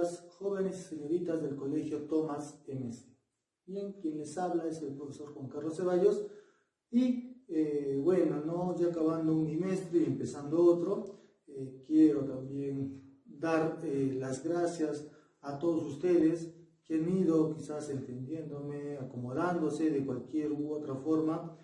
días, jóvenes y señoritas del Colegio Tomás MC. Bien, quien les habla es el profesor Juan Carlos Ceballos y ya acabando un bimestre y empezando otro, quiero también dar las gracias a todos ustedes que han ido quizás entendiéndome, acomodándose de cualquier u otra forma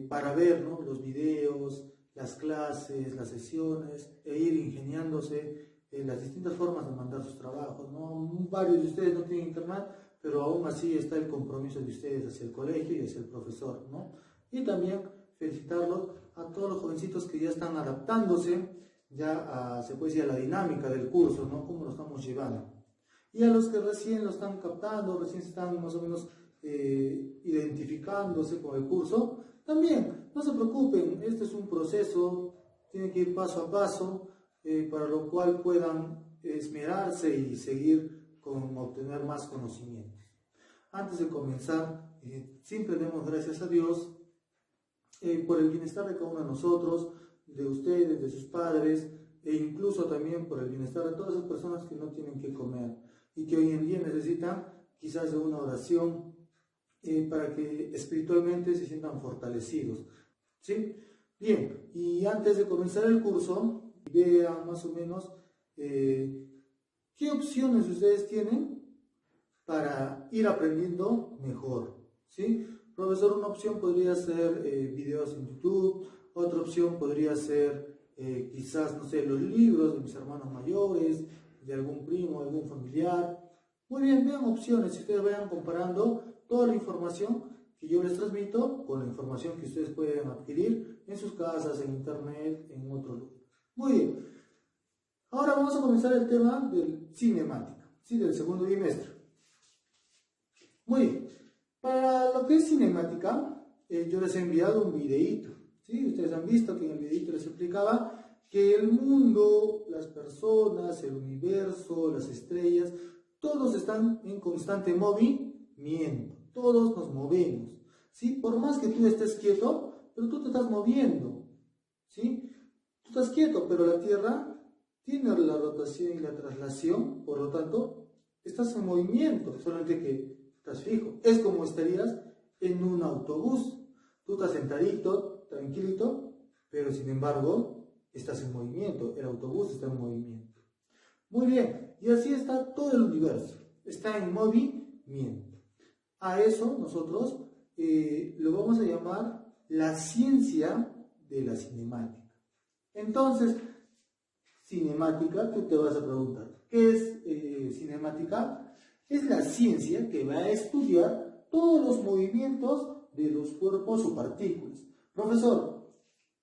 para ver, ¿no?, los videos, las clases, las sesiones e ir ingeniándose las distintas formas de mandar sus trabajos, ¿no? Varios de ustedes no tienen internet, pero aún así está el compromiso de ustedes hacia el colegio y hacia el profesor, ¿no? Y también felicitarlos a todos los jovencitos que ya están adaptándose ya a, se puede decir, a la dinámica del curso, ¿no? Cómo lo estamos llevando. Y a los que recién lo están captando, recién están más o menos identificándose con el curso, también no se preocupen, este es un proceso, tiene que ir paso a paso, para lo cual puedan esmerarse y seguir con obtener más conocimientos. Antes de comenzar, siempre demos gracias a Dios por el bienestar de cada uno de nosotros, de ustedes, de sus padres, e incluso también por el bienestar de todas esas personas que no tienen que comer y que hoy en día necesitan quizás de una oración para que espiritualmente se sientan fortalecidos, ¿sí? Bien, y antes de comenzar el curso, vean más o menos qué opciones ustedes tienen para ir aprendiendo mejor, ¿sí? Profesor, una opción podría ser videos en YouTube, otra opción podría ser quizás, no sé, los libros de mis hermanos mayores, de algún primo, de algún familiar. Muy bien, vean opciones, si ustedes vayan comparando toda la información que yo les transmito con la información que ustedes pueden adquirir en sus casas, en internet, en otro lugar. Muy bien, ahora vamos a comenzar el tema del cinemática, ¿sí?, del segundo bimestre. Muy bien, para lo que es cinemática, yo les he enviado un videíto, ¿sí? Ustedes han visto que en el videíto les explicaba que el mundo, las personas, el universo, las estrellas, todos están en constante movimiento, todos nos movemos, ¿sí? Por más que tú estés quieto, pero tú te estás moviendo, ¿sí? Tú estás quieto, pero la Tierra tiene la rotación y la traslación, por lo tanto, estás en movimiento, solamente que estás fijo. Es como estarías en un autobús. Tú estás sentadito, tranquilito, pero sin embargo, estás en movimiento. El autobús está en movimiento. Muy bien, y así está todo el universo. Está en movimiento. A eso nosotros lo vamos a llamar la ciencia de la cinemática. Entonces, cinemática, tú te vas a preguntar, ¿qué es cinemática? Es la ciencia que va a estudiar todos los movimientos de los cuerpos o partículas. Profesor,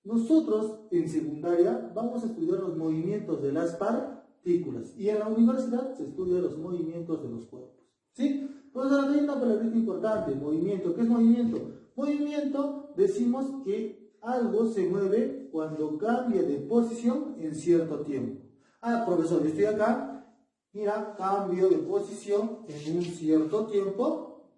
nosotros en secundaria vamos a estudiar los movimientos de las partículas y en la universidad se estudian los movimientos de los cuerpos, ¿sí? Profesor, hay una palabrita importante, movimiento. ¿Qué es movimiento? Movimiento, decimos que algo se mueve cuando cambia de posición en cierto tiempo. Ah, profesor, yo estoy acá. Mira, cambio de posición en un cierto tiempo.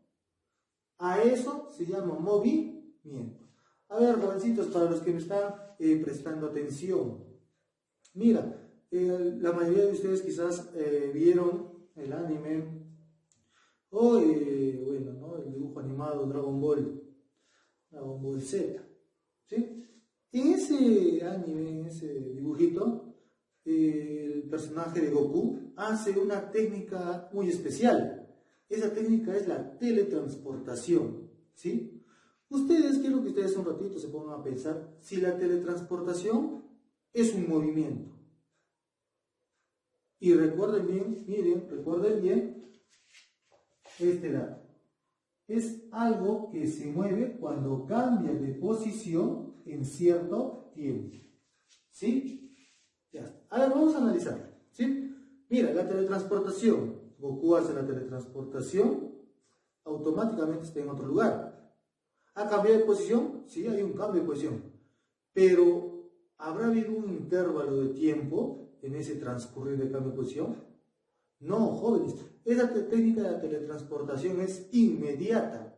A eso se llama movimiento. A ver, jovencitos, para los que me están prestando atención. Mira, la mayoría de ustedes quizás vieron el anime o, ¿no?, el dibujo animado Dragon Ball Z, ¿sí? En ese anime, en ese dibujito, el personaje de Goku hace una técnica muy especial. Esa técnica es la teletransportación, ¿sí? Quiero que ustedes un ratito se pongan a pensar si la teletransportación es un movimiento. Y recuerden bien, miren, recuerden bien este dato. Es algo que se mueve cuando cambia de posición en cierto tiempo, ¿sí? Ya está. Ahora vamos a analizarlo, ¿sí? Mira, la teletransportación. Goku hace la teletransportación, automáticamente está en otro lugar. ¿Ha cambiado de posición? Sí, hay un cambio de posición. Pero, ¿habrá habido un intervalo de tiempo en ese transcurrir de cambio de posición? No, jóvenes. Esa técnica de la teletransportación es inmediata,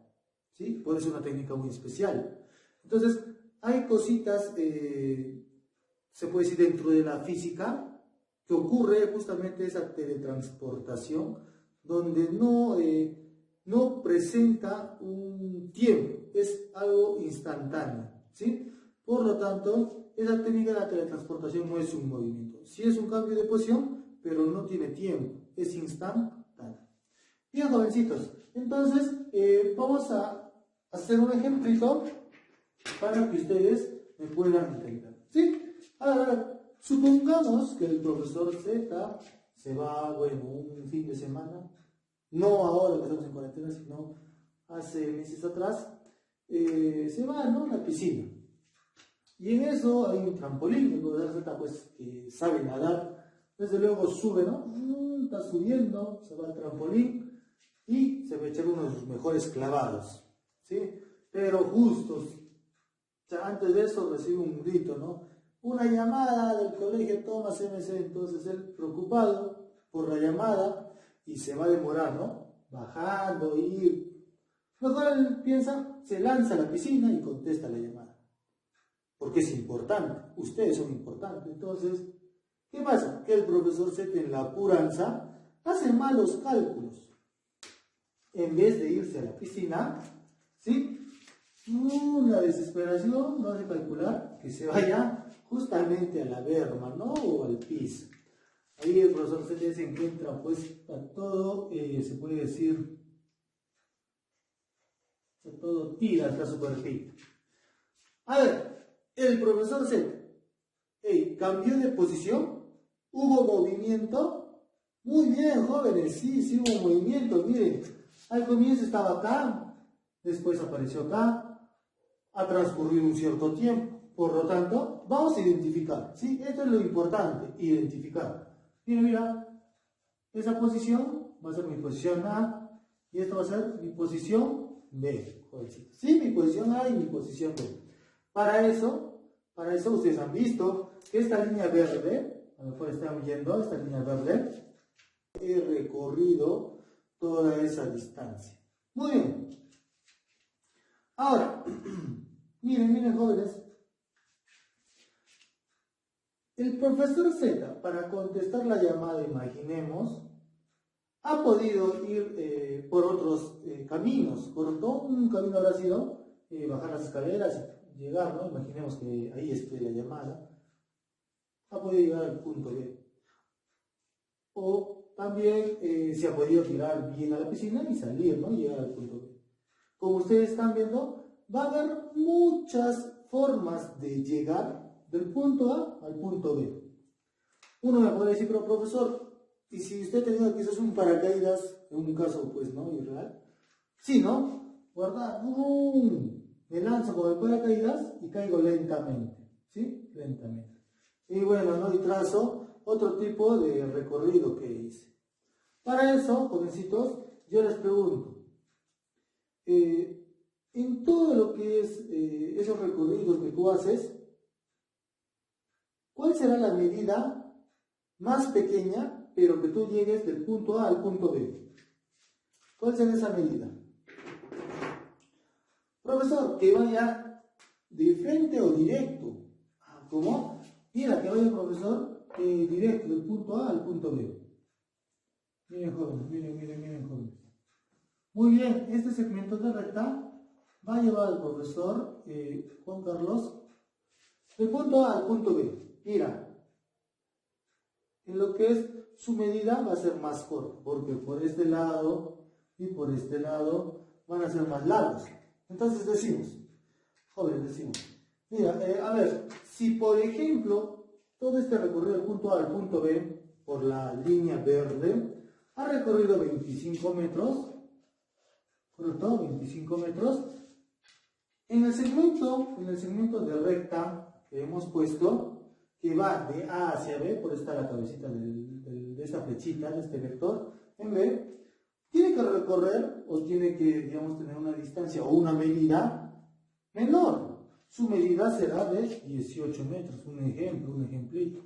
¿sí? Puede ser una técnica muy especial. Entonces, hay cositas, se puede decir, dentro de la física, que ocurre justamente esa teletransportación, donde no presenta un tiempo, es algo instantáneo, ¿sí? Por lo tanto, esa técnica de la teletransportación no es un movimiento, sí es un cambio de posición, pero no tiene tiempo, es instantáneo. Bien, jovencitos, entonces vamos a hacer un ejemplito para que ustedes me puedan entender, ¿sí? Ahora, supongamos que el profesor Z se va, bueno, un fin de semana, no ahora que estamos en cuarentena, sino hace meses atrás, se va, ¿no?, a la piscina. Y en eso hay un trampolín, el profesor Z pues que sabe nadar, desde luego sube, ¿no? Está subiendo, se va al trampolín y se va a echar uno de sus mejores clavados, ¿sí? Pero justo, o sea, antes de eso recibe un grito, ¿no? Una llamada del colegio Thomas MC, entonces él preocupado por la llamada y se va a demorar, ¿no? Bajando, ir. Mejor él piensa, se lanza a la piscina y contesta la llamada. Porque es importante, ustedes son importantes. Entonces, ¿qué pasa? Que el profesor Z en la apuranza hace malos cálculos. En vez de irse a la piscina, ¿sí? La desesperación no hace calcular que se vaya justamente a la berma, ¿no? O al piso. Ahí el profesor Z se encuentra pues a todo, se puede decir, a todo tira hasta su perfil. A ver, el profesor Z, cambió de posición, hubo movimiento. Muy bien, jóvenes, sí hubo movimiento. Miren, al comienzo estaba acá, después apareció acá, ha transcurrido un cierto tiempo. Por lo tanto, vamos a identificar, ¿sí? Esto es lo importante, identificar. Mira, esa posición va a ser mi posición A y esta va a ser mi posición B, jovencitos. ¿Sí? Mi posición A y mi posición B. Para eso ustedes han visto que esta línea verde, a lo mejor están viendo esta línea verde, he recorrido toda esa distancia. Muy bien. Ahora, miren jóvenes, el profesor Z, para contestar la llamada, imaginemos, ha podido ir por otros caminos, ¿correcto? Un camino habrá sido bajar las escaleras, llegar, ¿no? Imaginemos que ahí esté la llamada, ha podido llegar al punto B. O también se ha podido tirar bien a la piscina y salir, ¿no? Y llegar al punto B. Como ustedes están viendo, va a haber muchas formas de llegar del punto A al punto B. Uno me puede decir, pero profesor, ¿y si usted tenía quizás un paracaídas, en un caso pues no irreal? Sí, ¿no? Guarda, me lanzo con el paracaídas y caigo lentamente, ¿sí? Lentamente. Y bueno, ¿no? Y trazo otro tipo de recorrido que hice. Para eso, jovencitos, yo les pregunto, en todo lo que es esos recorridos que tú haces, ¿cuál será la medida más pequeña, pero que tú llegues del punto A al punto B? ¿Cuál será esa medida? Profesor, que vaya de frente o directo. ¿Cómo? Mira, que vaya, profesor, directo del punto A al punto B. Miren, jóvenes, miren, jóvenes. Muy bien, este segmento de recta va a llevar al profesor Juan Carlos del punto A al punto B. Mira, en lo que es su medida va a ser más corta, porque por este lado y por este lado van a ser más largos. Entonces decimos, jóvenes, mira, a ver, si por ejemplo todo este recorrido del punto A al punto B por la línea verde ha recorrido 25 metros, ¿correcto? 25 metros. En el segmento de recta que hemos puesto, que va de A hacia B, por esta la cabecita de esta flechita, de este vector, en B, tiene que recorrer o tiene que, digamos, tener una distancia o una medida menor. Su medida será de 18 metros, un ejemplito.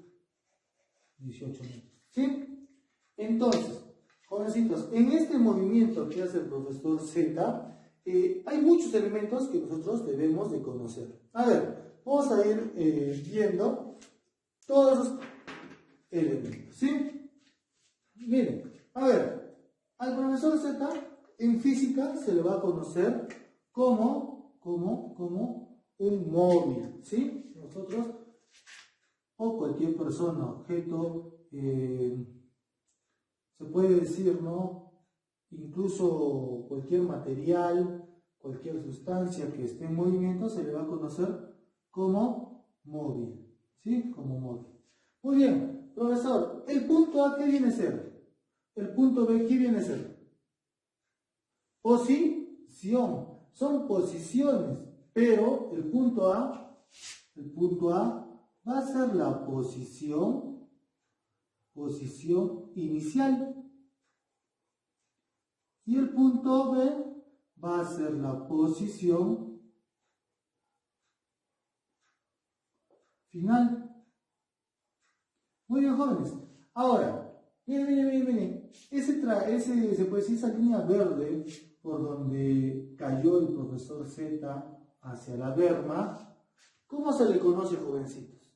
18 metros. ¿Sí? Entonces, jovencitos, en este movimiento que hace el profesor Z, hay muchos elementos que nosotros debemos de conocer. A ver, vamos a ir viendo todos elementos. ¿Sí? Miren, a ver, al profesor Z en física se le va a conocer como un móvil. ¿Sí? Nosotros, o cualquier persona, objeto, se puede decir, ¿no? Incluso cualquier material, cualquier sustancia que esté en movimiento se le va a conocer como móvil, ¿sí? Como móvil. Muy bien, profesor, ¿el punto A qué viene a ser? ¿El punto B qué viene a ser? Posición. Son posiciones, pero el punto A va a ser la posición inicial. Y el punto B va a ser la posición final. Muy bien, jóvenes. Ahora, miren. Ese se puede decir, esa línea verde por donde cayó el profesor Z hacia la berma, ¿cómo se le conoce, jovencitos?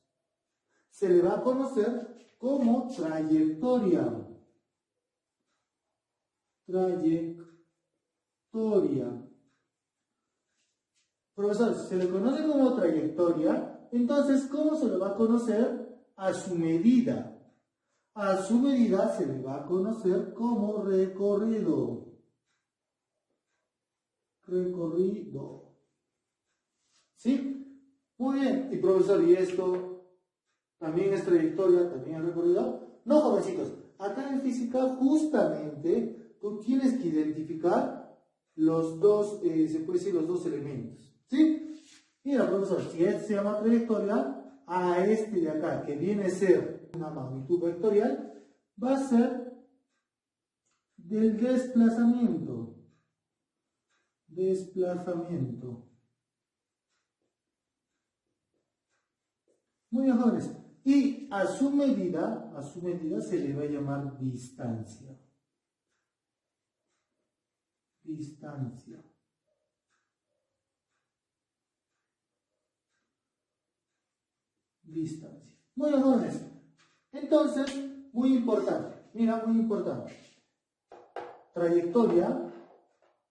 Se le va a conocer como trayectoria. Profesor, se le conoce como trayectoria, entonces, ¿cómo se le va a conocer? A su medida. A su medida se le va a conocer como recorrido. ¿Sí? Muy bien. Y profesor, ¿y esto también es trayectoria, también es recorrido? No, jovencitos. Acá en física, justamente, tú tienes que identificar los dos, se puede decir, los dos elementos. ¿Sí? Mira, profesor, si este se llama trayectoria, a este de acá, que viene a ser una magnitud vectorial, va a ser del desplazamiento. Muy bien, jóvenes. Y a su medida se le va a llamar distancia. Muy bien, jóvenes. Entonces, muy importante. Mira, muy importante. Trayectoria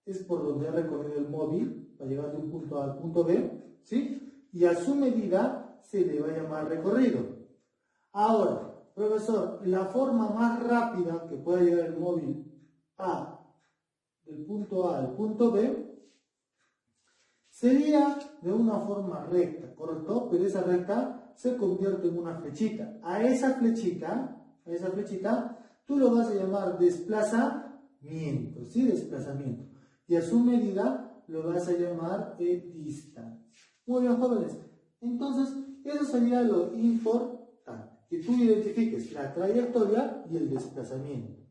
es por donde ha recorrido el móvil para llegar de un punto A al punto B, ¿sí? Y a su medida se le va a llamar recorrido. Ahora, profesor, la forma más rápida que pueda llegar el móvil del punto A al punto B sería de una forma recta, ¿correcto? Pero esa recta se convierte en una flechita. A esa flechita, tú lo vas a llamar desplazamiento, ¿sí? Desplazamiento. Y a su medida lo vas a llamar distancia. Muy bien, jóvenes. Entonces, eso sería lo importante, que tú identifiques la trayectoria y el desplazamiento.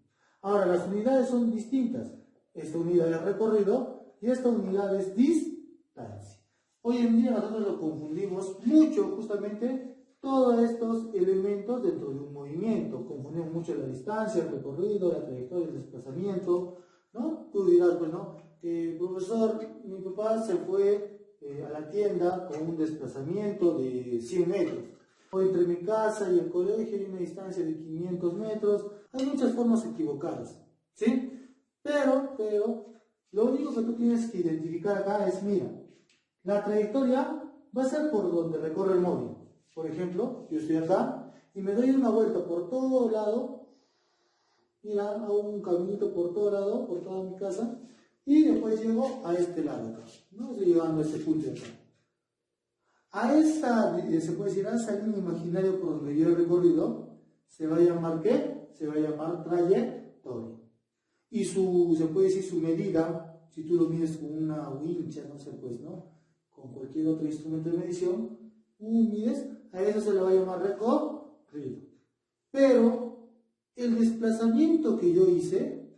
Ahora, las unidades son distintas. Esta unidad es recorrido y esta unidad es distancia. Hoy en día nosotros lo confundimos mucho, justamente, todos estos elementos dentro de un movimiento. Confundimos mucho la distancia, el recorrido, la trayectoria, el desplazamiento, ¿no? Tú dirás, bueno, profesor, mi papá se fue a la tienda con un desplazamiento de 100 metros. O entre mi casa y el colegio hay una distancia de 500 metros. Hay muchas formas equivocadas, ¿sí? Pero, lo único que tú tienes que identificar acá es, mira, la trayectoria va a ser por donde recorre el móvil. Por ejemplo, yo estoy acá y me doy una vuelta por todo lado. Mira, hago un caminito por todo lado, por toda mi casa, y después llego a este lado acá, ¿no? Estoy llegando a este punto de acá. A esa, se puede decir, a esa línea imaginaria por donde yo he recorrido, se va a llamar ¿qué? Se va a llamar trayectoria. Y se puede decir su medida, si tú lo mides con una wincha, no sé, pues, ¿no? Con cualquier otro instrumento de medición, mides, a eso se le va a llamar recorrido. Pero el desplazamiento que yo hice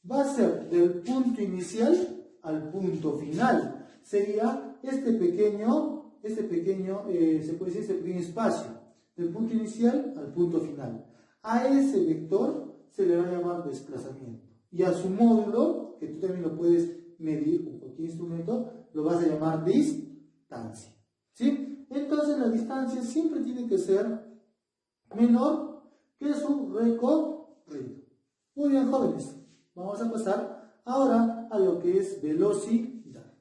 va a ser del punto inicial al punto final. Sería este pequeño, se puede decir, este pequeño espacio, del punto inicial al punto final. A ese vector se le va a llamar desplazamiento. Y a su módulo, que tú también lo puedes medir con cualquier instrumento, lo vas a llamar distancia. ¿Sí? Entonces la distancia siempre tiene que ser menor que es un recorrido. Muy bien, jóvenes, vamos a pasar ahora a lo que es velocidad.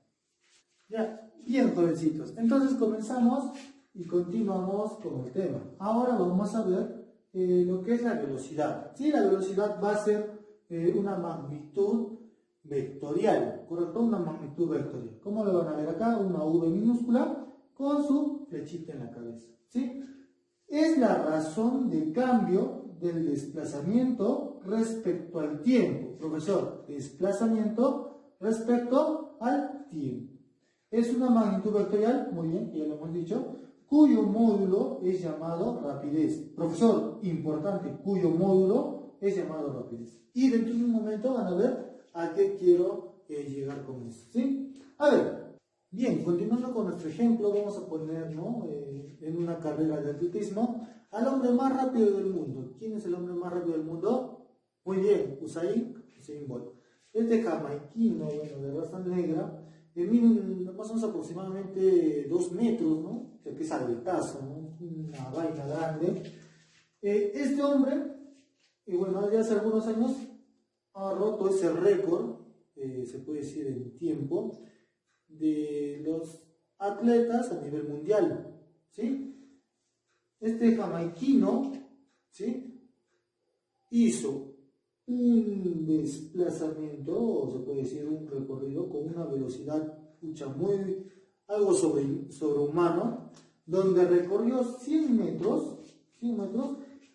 Ya, bien, jovencitos, entonces comenzamos y continuamos con el tema. Ahora vamos a ver lo que es la velocidad. ¿Sí? La velocidad va a ser una magnitud vectorial, ¿correcto? Una magnitud vectorial. ¿Cómo lo van a ver acá? Una V minúscula con su flechita en la cabeza. ¿Sí? Es la razón de cambio del desplazamiento respecto al tiempo. Profesor, desplazamiento respecto al tiempo. Es una magnitud vectorial, muy bien, ya lo hemos dicho, cuyo módulo es llamado rapidez. Profesor, importante, cuyo módulo es llamado rapidez. Y dentro de un momento van a ver a qué quiero llegar con eso. ¿Sí? A ver, bien, continuando con nuestro ejemplo, vamos a poner, ¿no? En una carrera de atletismo al hombre más rápido del mundo. ¿Quién es el hombre más rápido del mundo? Muy bien, Usain Bolt. Este jamaiquino, bueno, de raza negra, mide más o menos aproximadamente 2 metros, ¿no? O sea, que es altazo, ¿no? Una vaina grande. Este hombre, bueno, ya hace algunos años ha roto ese récord, se puede decir en tiempo, de los atletas a nivel mundial, ¿sí? Este jamaiquino, ¿sí? Hizo un desplazamiento, o se puede decir un recorrido con una velocidad algo sobrehumano, donde recorrió 100 metros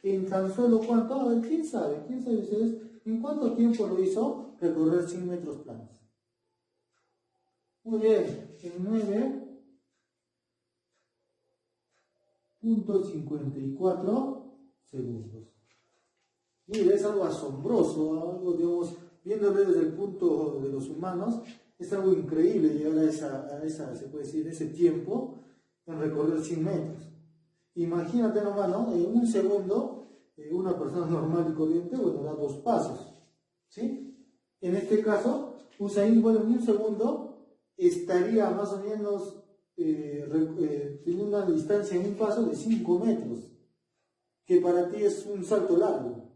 en tan solo ¿cuánto? A ver, ¿quién sabe ustedes en cuánto tiempo lo hizo recorrer 100 metros planos? Muy bien, en 9.54 segundos. Mira, es algo asombroso, algo, digamos, viéndolo desde el punto de los humanos, es algo increíble llegar a esa, se puede decir, ese tiempo en recorrer 100 metros. Imagínate nomás, ¿no? En un segundo, una persona normal y corriente, bueno, da 2 pasos, ¿sí? En este caso, Usain Bolt en un segundo estaría más o menos teniendo una distancia en un paso de 5 metros, que para ti es un salto largo.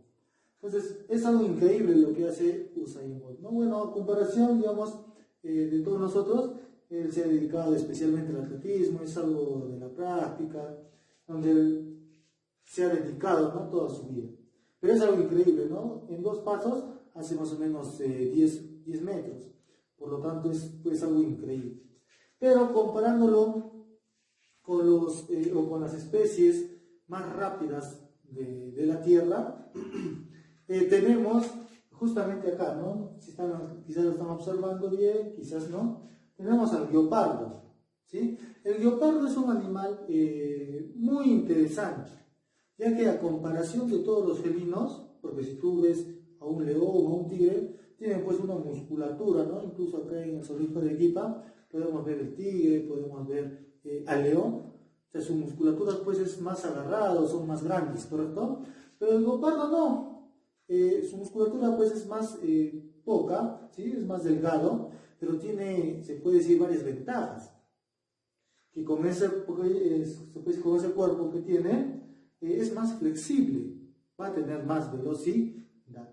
Entonces, es algo increíble lo que hace Usain Bolt, ¿no? Bueno, a comparación, digamos, de todos nosotros, él se ha dedicado especialmente al atletismo, es algo de la práctica, donde él se ha dedicado, ¿no? Toda su vida. Pero es algo increíble, ¿no? En 2 pasos hace más o menos 10 metros. Por lo tanto, es pues algo increíble. Pero comparándolo con, con las especies más rápidas de la Tierra, tenemos justamente acá, ¿no? Quizás lo están observando bien, quizás no. Tenemos al guepardo, ¿sí? El guepardo es un animal muy interesante, ya que a comparación de todos los felinos, porque si tú ves a un león o a un tigre, tienen pues una musculatura, ¿no? Incluso acá en el zoológico de Arequipa podemos ver el tigre, podemos ver al león, o sea, su musculatura pues es más agarrada, son más grandes, ¿correcto? Pero el guepardo no. Su musculatura pues es más poca, ¿sí? Es más delgado, pero tiene, se puede decir, varias ventajas. Que con ese cuerpo que tiene, es más flexible, va a tener más velocidad.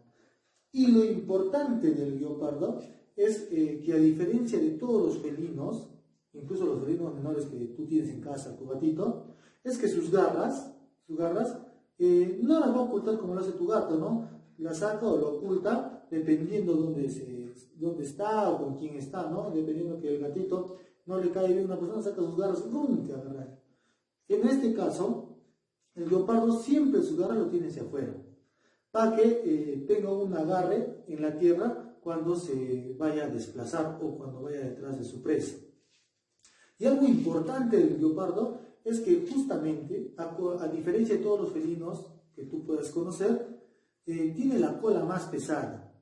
Y lo importante del guepardo es que a diferencia de todos los felinos, incluso los felinos menores que tú tienes en casa, tu gatito, es que sus garras no las va a ocultar como lo hace tu gato, ¿no? La saca o lo oculta dependiendo dónde está o con quién está, ¿no? Dependiendo que el gatito no le cae bien a una persona, saca sus garras y ¡pum!, te agarra. En este caso, el guepardo siempre sus garras lo tiene hacia afuera, para que tenga un agarre en la tierra cuando se vaya a desplazar o cuando vaya detrás de su presa. Y algo importante del guepardo es que justamente, a diferencia de todos los felinos que tú puedas conocer, tiene la cola más pesada,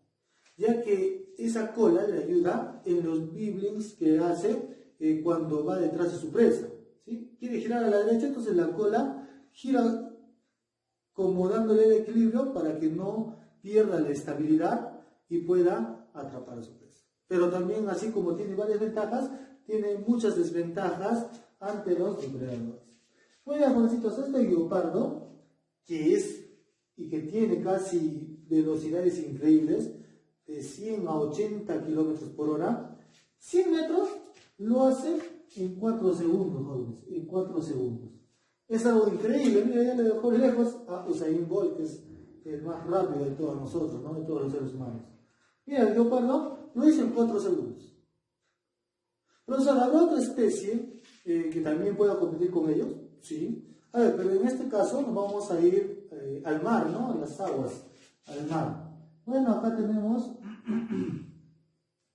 ya que esa cola le ayuda en los bibblings que hace cuando va detrás de su presa, ¿sí? Quiere girar a la derecha, entonces la cola gira como dándole el equilibrio para que no pierda la estabilidad y pueda atrapar a su presa. Pero también, así como tiene varias ventajas, tiene muchas desventajas ante los depredadores. Muy bien, jovencitos, este guepardo, que es y que tiene casi velocidades increíbles, de 100 a 80 kilómetros por hora, 100 metros lo hace en 4 segundos, jóvenes, en 4 segundos. Es algo increíble. Mira, ya le dejó lejos a Usain Bolt, que es el más rápido de todos nosotros, ¿no? De todos los seres humanos. Mira, el guepardo lo hizo en 4 segundos. Profesor, ¿habrá otra especie que también pueda competir con ellos? Sí. A ver, pero en este caso nos vamos a ir al mar, ¿no? A las aguas, al mar. Bueno, acá tenemos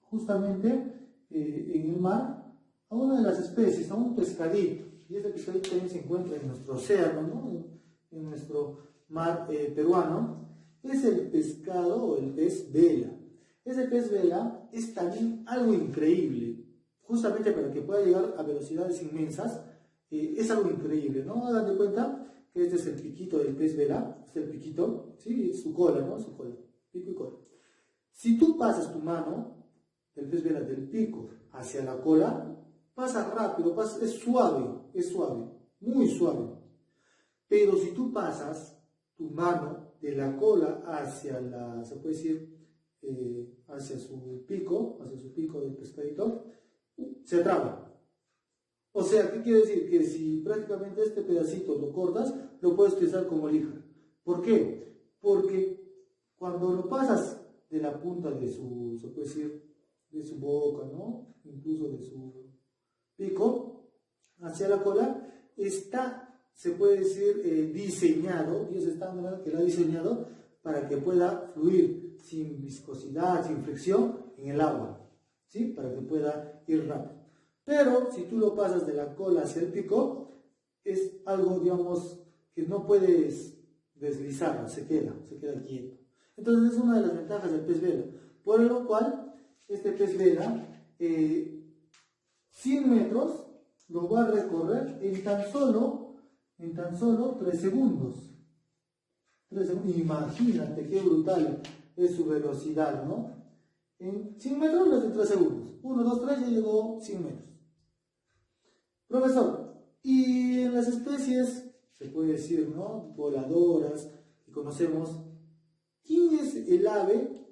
justamente en el mar a una de las especies, a un pescadito. Y este pescadito también se encuentra en nuestro océano, ¿no? En nuestro mar peruano. Es el pescado o el pez vela. Ese pez vela es también algo increíble. Justamente para que pueda llegar a velocidades inmensas, es algo increíble, ¿no? Hagan de cuenta que este es el piquito del pez vela, este es el piquito, ¿sí? Su cola, ¿no? Su cola, pico y cola. Si tú pasas tu mano del pez vela del pico hacia la cola, pasa rápido, es suave, muy suave. Pero si tú pasas tu mano de la cola hacia la, se puede decir, hacia su pico del pescadito, se traba. O sea, ¿qué quiere decir? Que si prácticamente este pedacito lo cortas, lo puedes utilizar como lija. ¿Por qué? Porque cuando lo pasas de la punta de su, se puede decir, de su boca, ¿no? Incluso de su pico, hacia la cola, está, se puede decir, diseñado, Dios está que lo ha diseñado para que pueda fluir sin viscosidad, sin fricción en el agua, ¿sí? Para que pueda ir rápido. Pero si tú lo pasas de la cola hacia el pico, es algo, digamos, que no puedes deslizar, se queda quieto. Entonces es una de las ventajas del pez vela, por lo cual este pez vela 100 metros lo va a recorrer en tan solo 3 segundos. Imagínate qué brutal es su velocidad, ¿no? En 100 metros lo hace en 3 segundos. 1, 2, 3 ya llegó 100 metros. Profesor, y en las especies, se puede decir, ¿no? Voladoras, que conocemos, ¿quién es el ave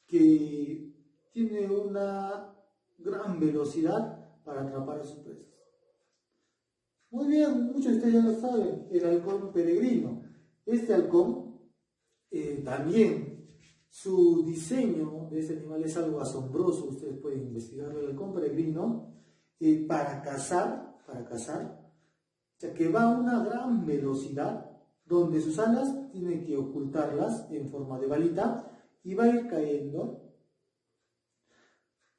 que tiene una gran velocidad para atrapar a sus presas? Muy bien, muchos de ustedes ya lo saben, el halcón peregrino. Este halcón, también, su diseño de este animal es algo asombroso. Ustedes pueden investigarlo. El halcón peregrino, para cazar, o sea, que va a una gran velocidad, donde sus alas tienen que ocultarlas en forma de balita y va a ir cayendo.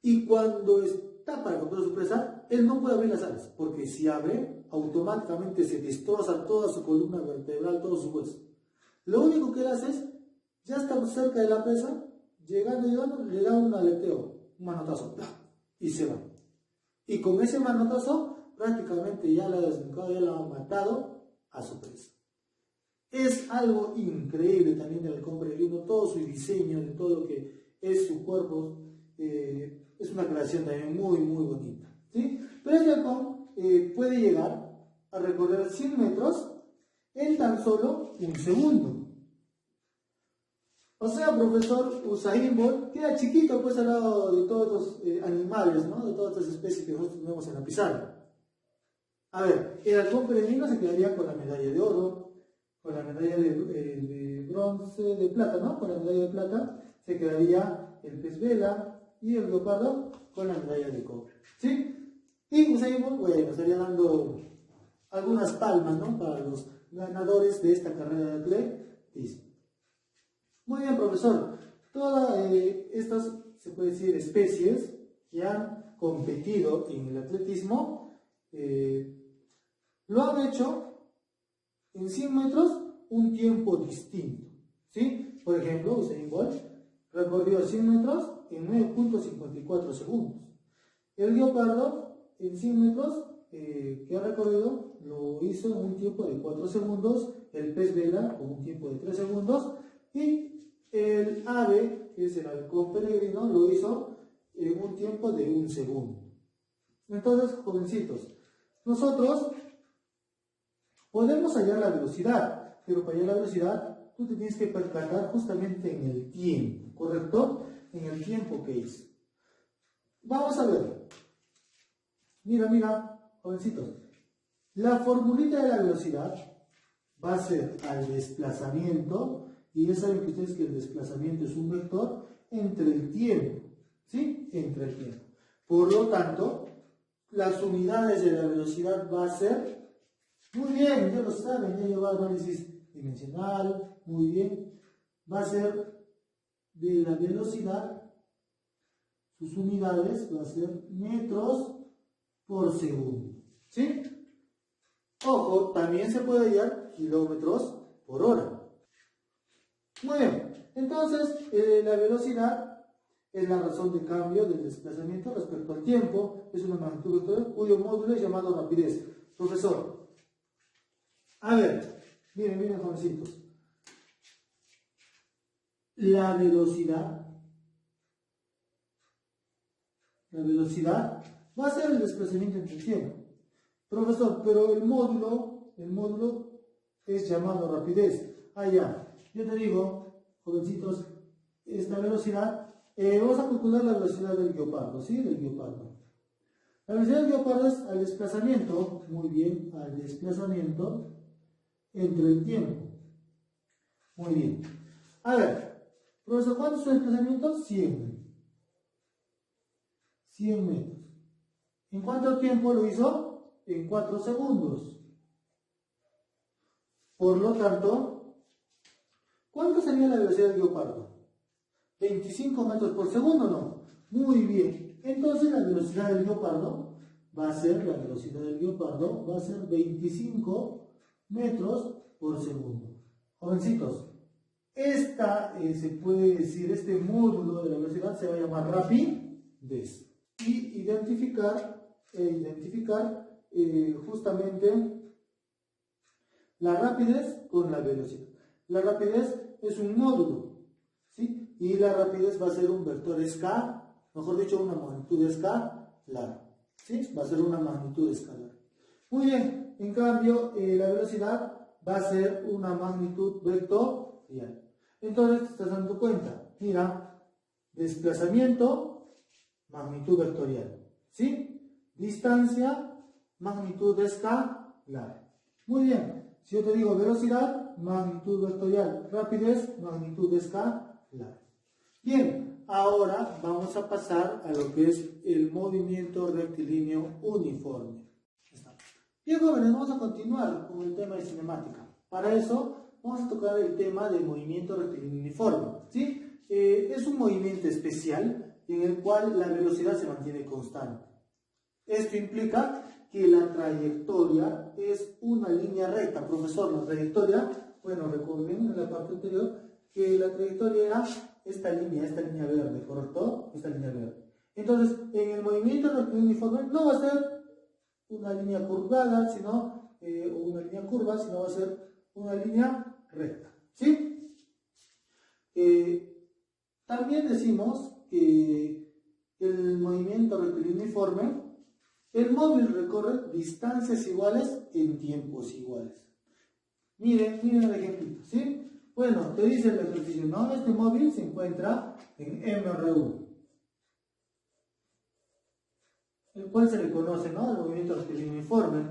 Y cuando está para capturar su presa, él no puede abrir las alas, porque si abre, automáticamente se destroza toda su columna vertebral, todo su hueso. Lo único que él hace es, ya está cerca de la presa, llegando, le da un aleteo, un manotazo, y se va. Y con ese manotazo, prácticamente ya la ha desnucado, ya la ha matado a su presa. Es algo increíble también del halcón peregrino, todo su diseño, de todo lo que es su cuerpo, es una creación también muy, muy bonita, ¿sí? Pero este halcón puede llegar a recorrer 100 metros en tan solo un segundo. O sea, profesor, Usain Bolt queda chiquito pues al lado de todos estos animales, ¿no? De todas estas especies que nosotros tenemos en la pizarra. A ver, el halcón peregrino se quedaría con la medalla de oro, con la medalla de bronce, de plata, ¿no? Con la medalla de plata se quedaría el pez vela y el leopardo con la medalla de cobre, ¿sí? Y Usain Bolt, bueno, estaría dando algunas palmas, ¿no? Para los ganadores de esta carrera de atletismo. Muy bien, profesor. Todas estas, se puede decir, especies que han competido en el atletismo, lo han hecho en 100 metros un tiempo distinto, ¿sí? Por ejemplo, Usain Bolt recorrió 100 metros en 9.54 segundos. El guepardo en 100 metros que ha recorrido lo hizo en un tiempo de 4 segundos, el pez vela con un tiempo de 3 segundos y el ave, que es el halcón peregrino, lo hizo en un tiempo de 1 segundo. Entonces, jovencitos, nosotros podemos hallar la velocidad, pero para hallar la velocidad tú te tienes que percatar justamente en el tiempo, ¿correcto? En el tiempo que hizo. Vamos a ver. Mira, jovencitos. La formulita de la velocidad va a ser al desplazamiento, y ya saben que ustedes que el desplazamiento es un vector entre el tiempo, ¿sí? Entre el tiempo. Por lo tanto, las unidades de la velocidad va a ser, muy bien, ya lo saben, ya lleva análisis dimensional, muy bien, va a ser de la velocidad, sus unidades va a ser metros por segundo, ¿sí? Ojo, también se puede hallar kilómetros por hora. Muy bien, entonces la velocidad es la razón de cambio del desplazamiento respecto al tiempo, es una magnitud vectorial cuyo módulo es llamado rapidez. Profesor, a ver, miren jovencitos, la velocidad va a ser el desplazamiento entre el tiempo. Profesor, pero el módulo es llamado rapidez. Ah, ya, yo te digo, jovencitos, esta velocidad, vamos a calcular la velocidad del guepardo, ¿sí? Del guepardo. La velocidad del guepardo es al desplazamiento, muy bien, al desplazamiento entre el tiempo. Muy bien. A ver, profesor, ¿cuánto es su desplazamiento? 100 metros. ¿En cuánto tiempo lo hizo? En 4 segundos. Por lo tanto, ¿cuánto sería la velocidad del guepardo? 25 metros por segundo, ¿no? Muy bien. Entonces la velocidad del guepardo va a ser 25 metros por segundo. Jovencitos, se puede decir, este módulo de la velocidad se va a llamar rapidez. Y identificar justamente la rapidez con la velocidad. La rapidez es un módulo, ¿sí? Y la rapidez va a ser un vector escalar, mejor dicho, una magnitud escalar, ¿sí? Va a ser una magnitud escalar. Muy bien, en cambio, la velocidad va a ser una magnitud vectorial. Entonces, te estás dando cuenta, mira, desplazamiento, magnitud vectorial, ¿sí? Distancia, magnitud escalar. Muy bien, si yo te digo velocidad, magnitud vectorial, rapidez, magnitud escalar. Bien, ahora vamos a pasar a lo que es el movimiento rectilíneo uniforme. Bien, jóvenes, vamos a continuar con el tema de cinemática. Para eso, vamos a tocar el tema del movimiento rectilíneo uniforme, ¿sí? Es un movimiento especial en el cual la velocidad se mantiene constante. Esto implica que la trayectoria es una línea recta. Profesor, la trayectoria, bueno, recuerden en la parte anterior que la trayectoria era esta línea verde, ¿correcto? Esta línea verde. Entonces, en el movimiento rectilíneo uniforme no va a ser una línea curvada, sino una línea curva, sino va a ser una línea recta, ¿sí? También decimos que el movimiento rectilíneo uniforme, el móvil recorre distancias iguales en tiempos iguales. Miren el ejemplo, ¿sí? Bueno, te dice el ejercicio, ¿no? Este móvil se encuentra en MR1, el cual se le conoce, ¿no? El movimiento rectilíneo uniforme,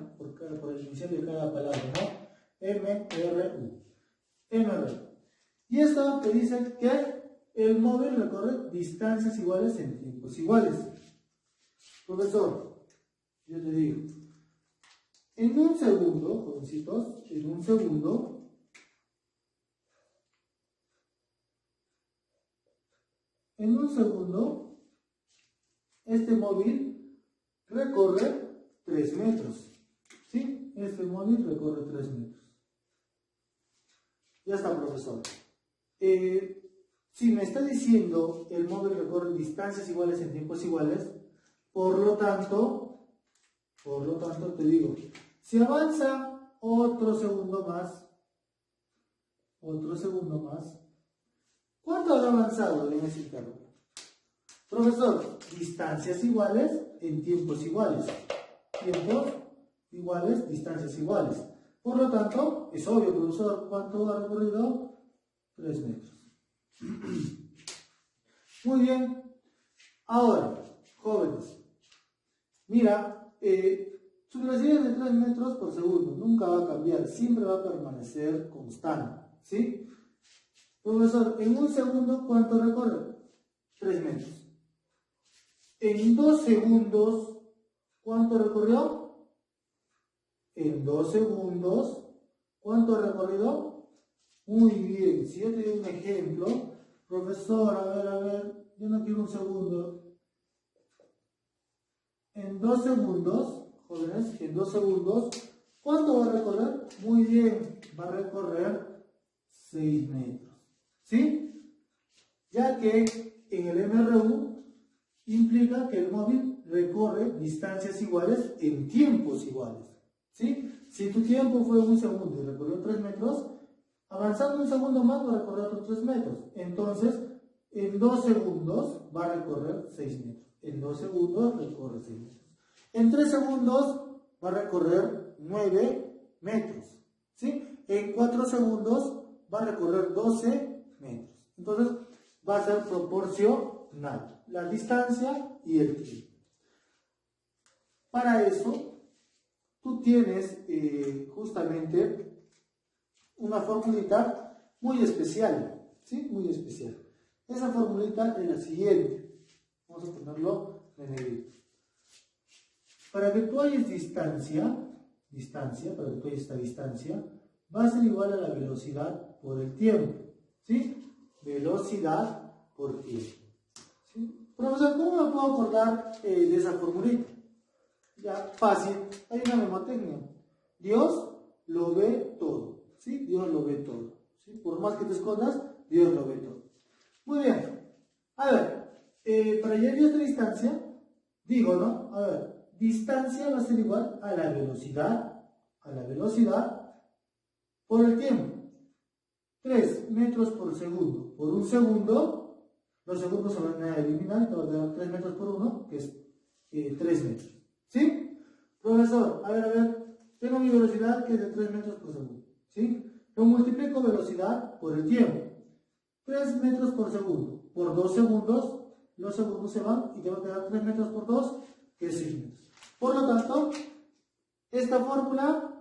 por el inicial de cada palabra, ¿no? MR1. Y esto te dice que el móvil recorre distancias iguales en tiempos iguales. Profesor, yo te digo, en un segundo, jovencitos, en un segundo, este móvil recorre 3 metros. ¿Sí? Este móvil recorre 3 metros. Ya está, profesor. Si me está diciendo el móvil recorre distancias iguales en tiempos iguales, por lo tanto te digo, si avanza otro segundo más, ¿cuánto habrá avanzado en ese intervalo? Profesor, distancias iguales en tiempos iguales. Tiempos iguales, distancias iguales. Por lo tanto, es obvio, profesor, ¿cuánto ha recorrido? 3 metros. Muy bien. Ahora, jóvenes, mira, su velocidad es de 3 metros por segundo, nunca va a cambiar, siempre va a permanecer constante, ¿sí? Profesor, en un segundo, ¿cuánto recorre? 3 metros. En 2 segundos, ¿cuánto recorrió? En 2 segundos, ¿cuánto ha recorrido? Muy bien, si yo te doy un ejemplo, profesor, a ver, yo no quiero un segundo. En 2 segundos, jóvenes, en 2 segundos, ¿cuánto va a recorrer? Muy bien, va a recorrer 6 metros, ¿sí? Ya que en el MRU implica que el móvil recorre distancias iguales en tiempos iguales, ¿sí? Si tu tiempo fue 1 segundo y recorrió 3 metros, avanzando 1 segundo más va a recorrer otros 3 metros. Entonces, en 2 segundos va a recorrer 6 metros. En 2 segundos recorre 6 metros. En 3 segundos va a recorrer 9 metros, ¿sí? En 4 segundos va a recorrer 12 metros. Entonces, va a ser proporcional la distancia y el tiempo. Para eso, tú tienes justamente una formulita muy especial, ¿sí? Muy especial. Esa formulita es la siguiente. Vamos a ponerlo en negrito. Para que tú halles para que tú halles esta distancia, va a ser igual a la velocidad por el tiempo, ¿sí? Velocidad por tiempo, ¿sí? Profesor, ¿cómo me puedo acordar de esa formulita? Ya, fácil, hay una memotecnia. Dios lo ve todo, ¿sí? Dios lo ve todo, ¿sí? Por más que te escondas, Dios lo ve todo. Muy bien. A ver, para llegar a esta distancia, digo, ¿no? A ver, distancia va a ser igual a la velocidad por el tiempo. 3 metros por segundo. Por un segundo, los segundos se van a eliminar y te va a quedar 3 metros por 1, que es 3 metros. ¿Sí? Profesor, a ver, tengo mi velocidad que es de 3 metros por segundo. ¿Sí? Lo multiplico velocidad por el tiempo. 3 metros por segundo. Por 2 segundos, los segundos se van y te va a quedar 3 metros por 2, que es 6 metros. Por lo tanto, esta fórmula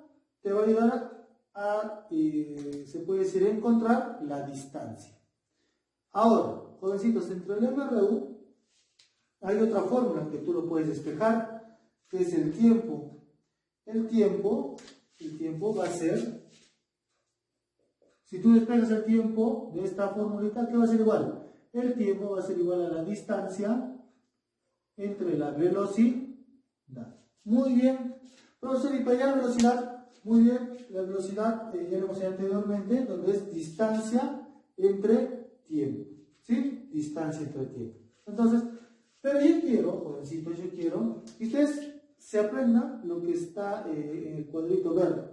te va a ayudar a, se puede decir, encontrar la distancia. Ahora, jovencitos, entre el MRU hay otra fórmula que tú lo puedes despejar, que es el tiempo. El tiempo va a ser, si tú despejas el tiempo de esta fórmula, ¿qué va a ser igual? El tiempo va a ser igual a la distancia entre la velocidad. Muy bien. Profesor, y para hallar velocidad, muy bien, la velocidad ya lo hemos hecho anteriormente, donde es distancia entre tiempo, ¿sí? Distancia entre tiempo. Entonces, pero yo quiero, jovencitos, yo quiero que ustedes se aprendan lo que está en el cuadrito verde,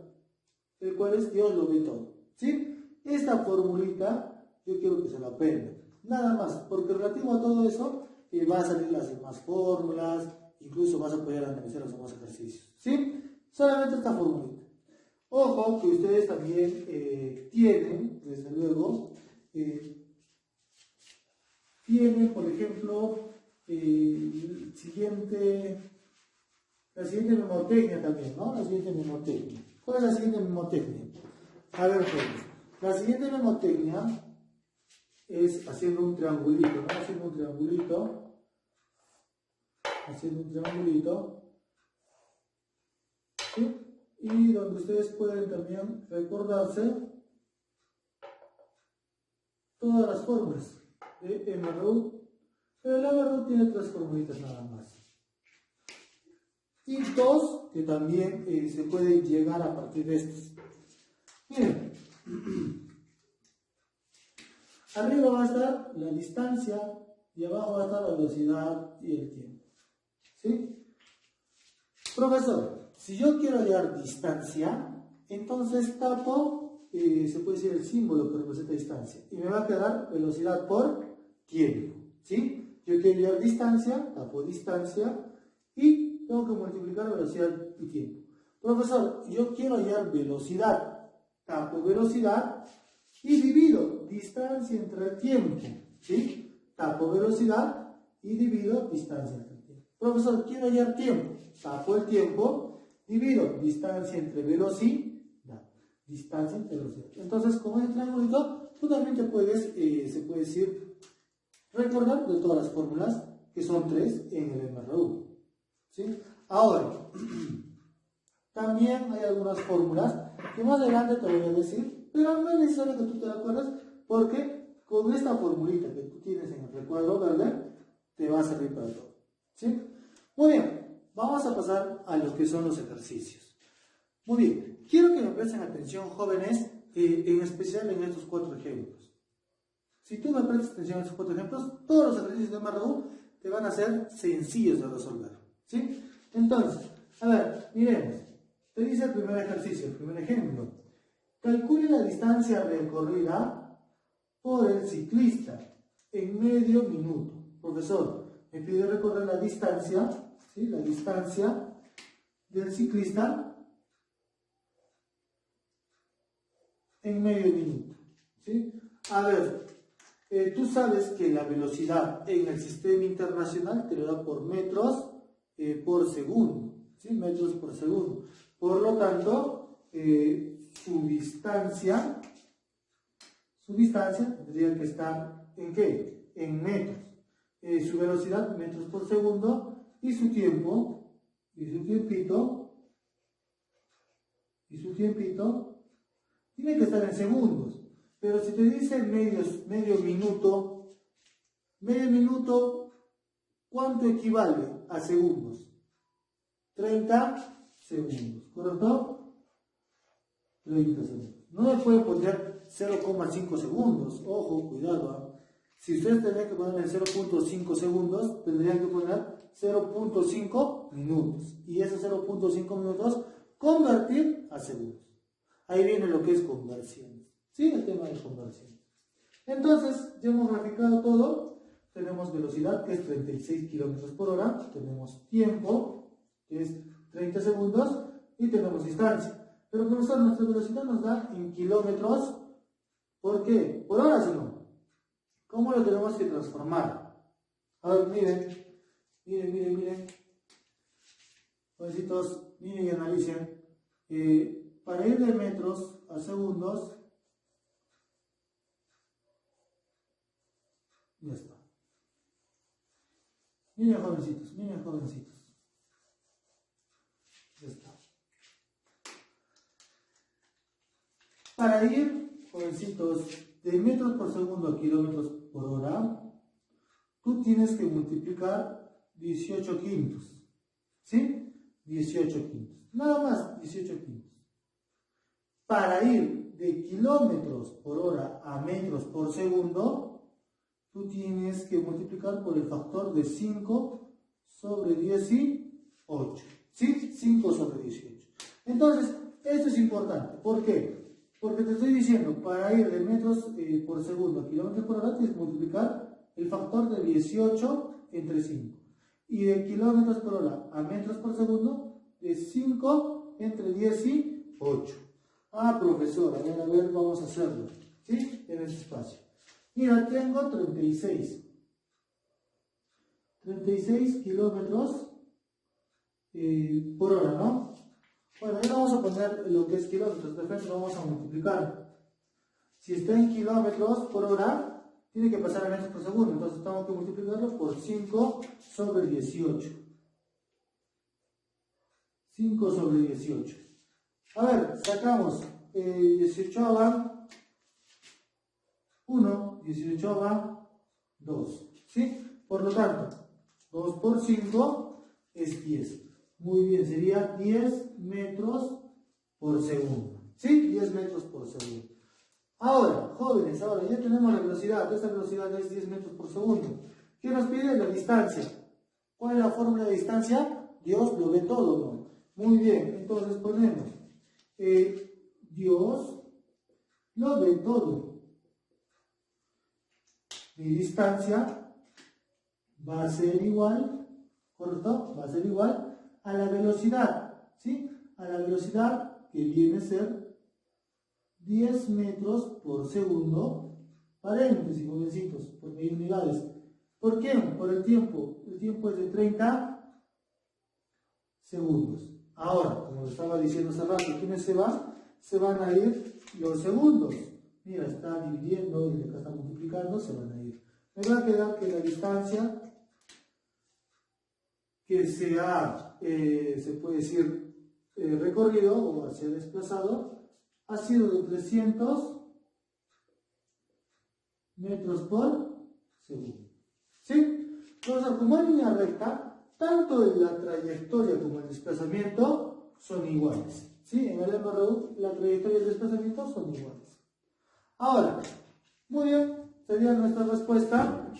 el cual es Dios lo ve todo, ¿sí? Esta formulita, yo quiero que se la aprendan, nada más, porque relativo a todo eso, va a salir las demás fórmulas, incluso vas a poder analizar los demás ejercicios, ¿sí? Solamente esta formulita. Ojo que ustedes también tienen, desde luego, tienen, por ejemplo, la siguiente memotecnia también, ¿no? La siguiente memotecnia. ¿Cuál es la siguiente memotecnia? A ver, pues, la siguiente memotecnia es haciendo un triangulito, ¿no? Haciendo un triangulito, ¿sí? Y donde ustedes pueden también recordarse todas las fórmulas de MRU, pero el MRU tiene 3 formulitas nada más. Y 2 que también se pueden llegar a partir de estos. Miren, arriba va a estar la distancia y abajo va a estar la velocidad y el tiempo, ¿sí? Profesor, si yo quiero hallar distancia, entonces tapo, se puede decir el símbolo que representa distancia, y me va a quedar velocidad por tiempo, ¿sí? Yo quiero hallar distancia, tapo distancia, y tengo que multiplicar velocidad y tiempo. Profesor, yo quiero hallar velocidad, tapo velocidad, y divido distancia entre el tiempo, ¿sí? Tapo velocidad y divido distancia entre el tiempo. Profesor, quiero hallar tiempo. Tapo el tiempo, divido distancia entre velocidad. Distancia entre velocidad. Entonces, con este triangulito, tú también te puedes, se puede decir, recordar de todas las fórmulas, que son 3 en el MRU. ¿Sí? Ahora, también hay algunas fórmulas que más adelante te voy a decir, pero no es necesario que tú te acuerdes, porque con esta formulita que tú tienes en el recuadro verde, te va a servir para todo. ¿Sí? Muy bien, vamos a pasar a lo que son los ejercicios. Muy bien, quiero que me presten atención, jóvenes, en especial en estos 4 ejemplos. Si tú me prestas atención a estos 4 ejemplos, todos los ejercicios de MRU te van a ser sencillos de resolver. ¿Sí? Entonces, a ver, miremos. Te dice el primer ejercicio, el primer ejemplo. Calcule la distancia recorrida por el ciclista en medio minuto. Profesor, me pide recorrer la distancia, ¿sí? La distancia del ciclista en medio minuto. ¿Sí? A ver, tú sabes que la velocidad en el sistema internacional te lo da por metros por segundo. ¿Sí? Metros por segundo. Por lo tanto, su distancia tendría que estar ¿en qué? En metros. Su velocidad, metros por segundo, y su tiempo, tiene que estar en segundos. Pero si te dice medio minuto, ¿cuánto equivale a segundos? 30 segundos, ¿correcto? 30 segundos. No me puede poner 0,5 segundos. Ojo, cuidado. Si ustedes tendrían que poner 0,5 segundos, tendrían que poner 0,5 minutos. Y esos 0,5 minutos convertir a segundos. Ahí viene lo que es conversión. ¿Sí? El tema de conversión. Entonces, ya hemos graficado todo. Tenemos velocidad, que es 36 km por hora. Tenemos tiempo, que es 30 segundos. Y tenemos distancia. Pero, profesor, nuestra velocidad nos da en kilómetros. ¿Por qué? Por hora, sino. ¿Cómo lo tenemos que transformar? A ver, miren. Jovencitos, miren y analicen. Para ir de metros a segundos, ya está. Miren, jovencitos. Ya está. Para ir, jovencitos, de metros por segundo a kilómetros por hora, tú tienes que multiplicar 18 quintos. ¿Sí? 18 quintos. Nada más, 18 quintos. Para ir de kilómetros por hora a metros por segundo, tú tienes que multiplicar por el factor de 5 sobre 18. ¿Sí? 5 sobre 18. Entonces, esto es importante. ¿Por qué? Porque te estoy diciendo, para ir de metros por segundo a kilómetros por hora, tienes que multiplicar el factor de 18 entre 5. Y de kilómetros por hora a metros por segundo, de 5 entre 18. Ah, profesor, a ver, vamos a hacerlo. ¿Sí? En este espacio. Mira, tengo 36 kilómetros por hora, ¿no? Bueno, ahora vamos a poner lo que es kilómetros, de frente lo vamos a multiplicar. Si está en kilómetros por hora, tiene que pasar a metros por segundo, entonces tengo que multiplicarlo por 5 sobre 18. 5 sobre 18. A ver, sacamos 18 va 1, 18 va 2. ¿Sí? Por lo tanto, 2 por 5 es 10. Muy bien, sería 10 metros por segundo. ¿Sí? 10 metros por segundo. Ahora, jóvenes, ya tenemos la velocidad. Esta velocidad es 10 metros por segundo. ¿Qué nos pide? La distancia. ¿Cuál es la fórmula de distancia? Dios lo ve todo, ¿no? Muy bien, entonces ponemos Dios lo ve todo. Mi distancia va a ser igual, ¿correcto? Va a ser igual a la velocidad, ¿sí? A la velocidad que viene a ser 10 metros por segundo paréntesis, jovencitos, por medir unidades. ¿Por qué? Por el tiempo. El tiempo es de 30 segundos. Ahora, como estaba diciendo hace rato, ¿quiénes se van? Se van a ir los segundos. Mira, está dividiendo y acá está multiplicando, se van a ir. Me va a quedar que la distancia que se ha, se puede decir, recorrido o se ha desplazado, ha sido de 300 metros por segundo. ¿Sí? Entonces, como hay línea recta, tanto la trayectoria como el desplazamiento son iguales. ¿Sí? En el MRU, la trayectoria y el desplazamiento son iguales. Ahora, muy bien, sería nuestra respuesta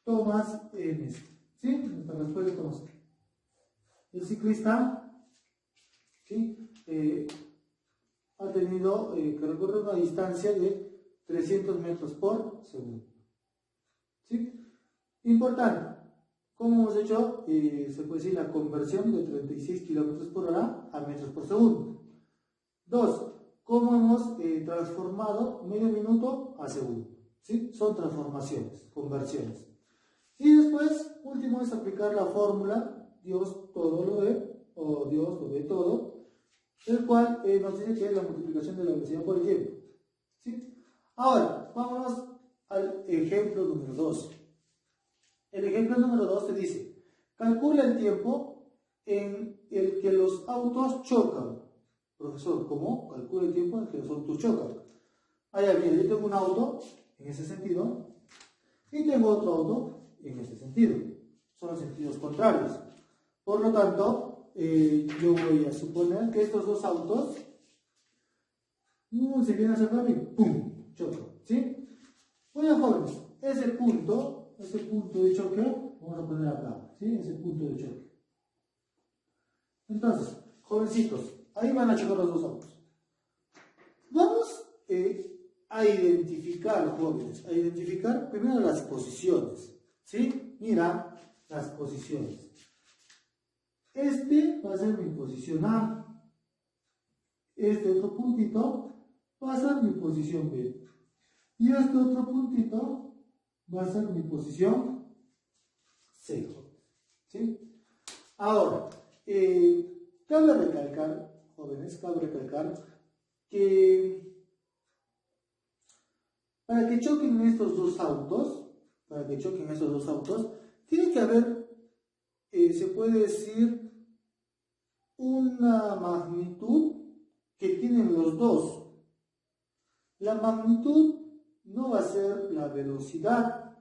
Tomás N. ¿Sí? Nuestra respuesta es Tomás. El ciclista, ¿sí? Ha tenido que recorrer una distancia de 300 metros por segundo. ¿Sí? Importante, como hemos hecho, se puede decir la conversión de 36 km por hora a metros por segundo. 2. Cómo hemos transformado medio minuto a segundo. ¿Sí? Son transformaciones, conversiones. Y después, último, es aplicar la fórmula Dios todo lo ve, o Dios lo ve todo, el cual nos dice que es la multiplicación de la velocidad por el tiempo. ¿Sí? Ahora, vámonos al ejemplo número 2. El ejemplo número 2 te dice, calcula el tiempo en el que los autos chocan. Profesor, ¿cómo? Calcula el tiempo en el que los autos chocan. Allá bien, yo tengo un auto en ese sentido y tengo otro auto en ese sentido. Son sentidos contrarios. Por lo tanto, yo voy a suponer que estos dos autos se vienen a acercar a mí, ¡pum! Chocan. ¿Sí? Bueno, jóvenes, ese punto de choque, vamos a poner acá, ¿sí? Ese punto de choque. Entonces, jovencitos, ahí van a chocar los dos autos. Vamos a identificar, jóvenes, a identificar primero las posiciones, ¿sí? Mira las posiciones. Este va a ser mi posición A. Este otro puntito va a ser mi posición B. Y este otro puntito va a ser mi posición C. ¿Sí? Ahora, cabe recalcar, jóvenes, que para que choquen estos dos autos, tiene que haber, se puede decir, una magnitud que tienen los dos. La magnitud no va a ser la velocidad,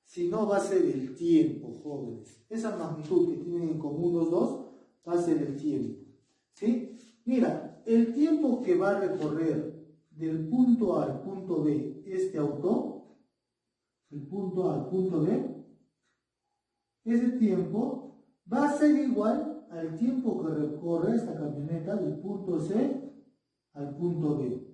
sino va a ser el tiempo, jóvenes. Esa magnitud que tienen en común los dos va a ser el tiempo. ¿Sí? Mira, el tiempo que va a recorrer del punto A al punto B este auto, del punto A al punto B, ese tiempo va a ser igual al tiempo que recorre esta camioneta del punto C al punto B.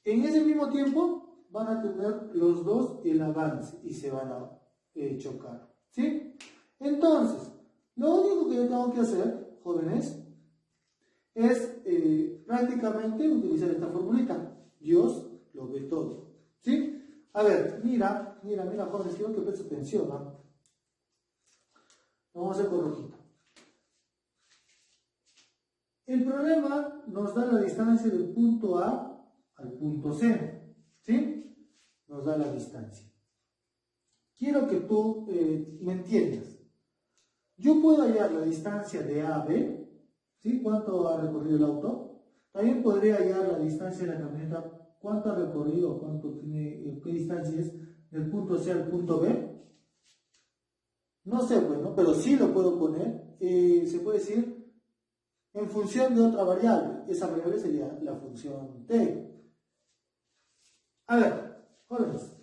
En ese mismo tiempo van a tener los dos el avance y se van a chocar. ¿Sí? Entonces, lo único que yo tengo que hacer, jóvenes, es prácticamente utilizar esta formulita. Dios lo ve todo. ¿Sí? A ver, mira, jóvenes, quiero que prestes atención, ¿no? Vamos a hacer con rojito. El problema nos da la distancia del punto A al punto C. ¿Sí? Nos da la distancia. Quiero que tú me entiendas. Yo puedo hallar la distancia de A a B. ¿Sí? ¿Cuánto ha recorrido el auto? También podría hallar la distancia de la camioneta. ¿Cuánto ha recorrido? ¿Cuánto tiene? ¿Qué distancia es del punto C al punto B? No sé, bueno, pero sí lo puedo poner, se puede decir, en función de otra variable. Esa variable sería la función t. A ver, jóvenes,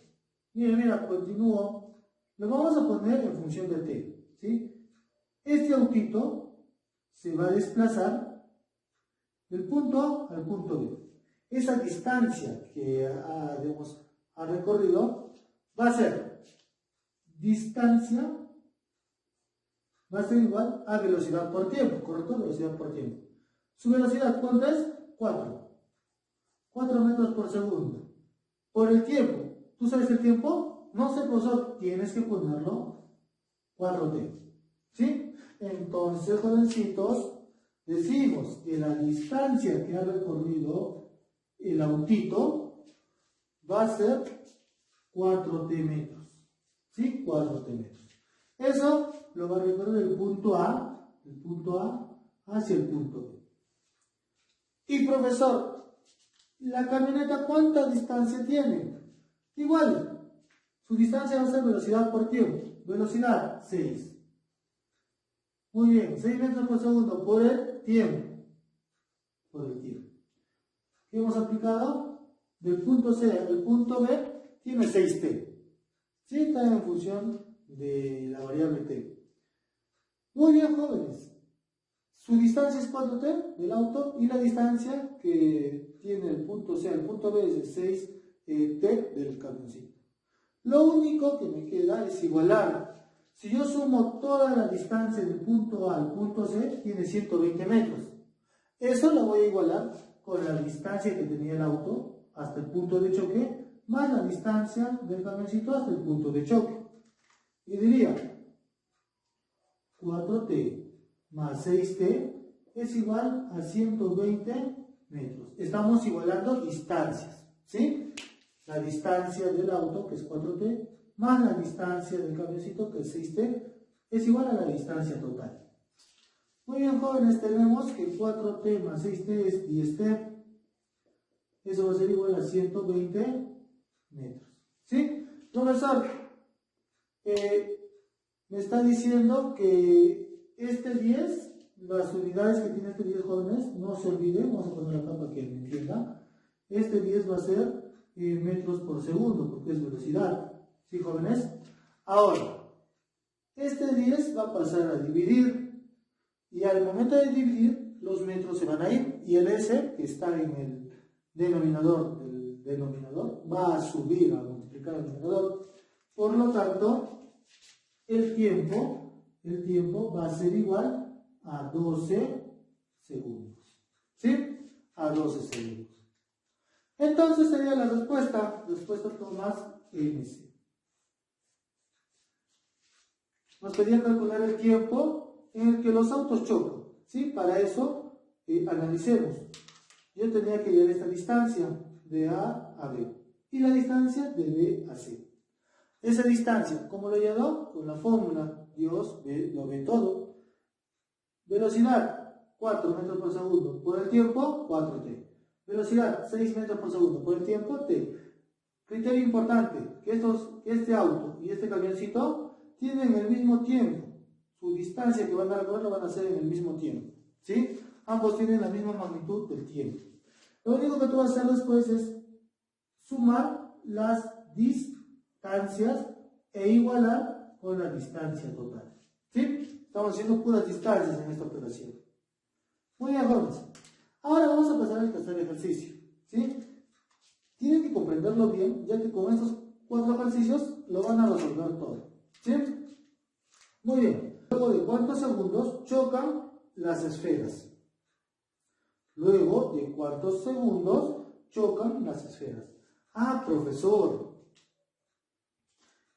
mira, continúo. Lo vamos a poner en función de t, ¿sí? Este autito se va a desplazar del punto A al punto B. Esa distancia que ha recorrido va a ser distancia, va a ser igual a velocidad por tiempo, ¿correcto? Velocidad por tiempo. Su velocidad, ¿cuánto es? 4 metros por segundo. por el tiempo. ¿Tú sabes el tiempo? No sé, profesor, tienes que ponerlo 4t. ¿Sí? Entonces, jovencitos, decimos que la distancia que ha recorrido el autito va a ser 4t metros. ¿Sí? 4t metros. Eso lo va a recorrer el punto A hacia el punto B. Y profesor, ¿la camioneta cuánta distancia tiene? Igual, su distancia va a ser velocidad por tiempo. Velocidad 6. Muy bien, 6 metros por segundo por el tiempo. Por el tiempo. ¿Qué hemos aplicado? Del punto C al punto B tiene 6t. ¿Sí? Está en función de la variable t. Muy bien, jóvenes. Su distancia es 4t del auto y la distancia que tiene el punto C al punto B es de 6t del camioncito. Lo único que me queda es igualar. Si yo sumo toda la distancia del punto A al punto C, tiene 120 metros. Eso lo voy a igualar con la distancia que tenía el auto hasta el punto de choque, más la distancia del camioncito hasta el punto de choque. Y diría, 4t más 6t es igual a 120 metros. Estamos igualando distancias, ¿sí? La distancia del auto, que es 4t, más la distancia del camioncito, que es 6t, es igual a la distancia total. Muy bien, jóvenes, tenemos que 4t más 6t es 10t. Eso va a ser igual a 120 metros. ¿Sí? Profesor, me está diciendo que este 10, las unidades que tiene este 10, jóvenes, no se olviden, vamos a poner acá para que me entienda. Este 10 va a ser metros por segundo, porque es velocidad. ¿Sí, jóvenes? Ahora, este 10 va a pasar a dividir, y al momento de dividir, los metros se van a ir, y el S, que está en el denominador del denominador, va a subir, a multiplicar el denominador. Por lo tanto, el tiempo va a ser igual a 12 segundos. ¿Sí? A 12 segundos. Entonces sería la respuesta Tomás MC. Nos pedían calcular el tiempo en el que los autos chocan. ¿Sí? Para eso, analicemos. Yo tenía que llevar esta distancia de A a B y la distancia de B a C. Esa distancia, ¿cómo lo he llevado? Con la fórmula, Dios lo ve todo. Velocidad, 4 metros por segundo. Por el tiempo, 4t. Velocidad, 6 metros por segundo. Por el tiempo, t. Criterio importante, que este auto y este camioncito tienen el mismo tiempo. Su distancia que van a recorrer lo van a hacer en el mismo tiempo. ¿Sí? Ambos tienen la misma magnitud del tiempo. Lo único que tú vas a hacer después es sumar las distancias e igualar con la distancia total. ¿Sí? Estamos haciendo puras distancias en esta operación. Muy bien, jóvenes. Ahora vamos a pasar al tercer ejercicio. ¿Sí? Tienen que comprenderlo bien, ya que con estos 4 ejercicios lo van a resolver todo. ¿Sí? Muy bien. Luego de cuántos segundos chocan las esferas. Luego de cuántos segundos chocan las esferas. Ah, profesor.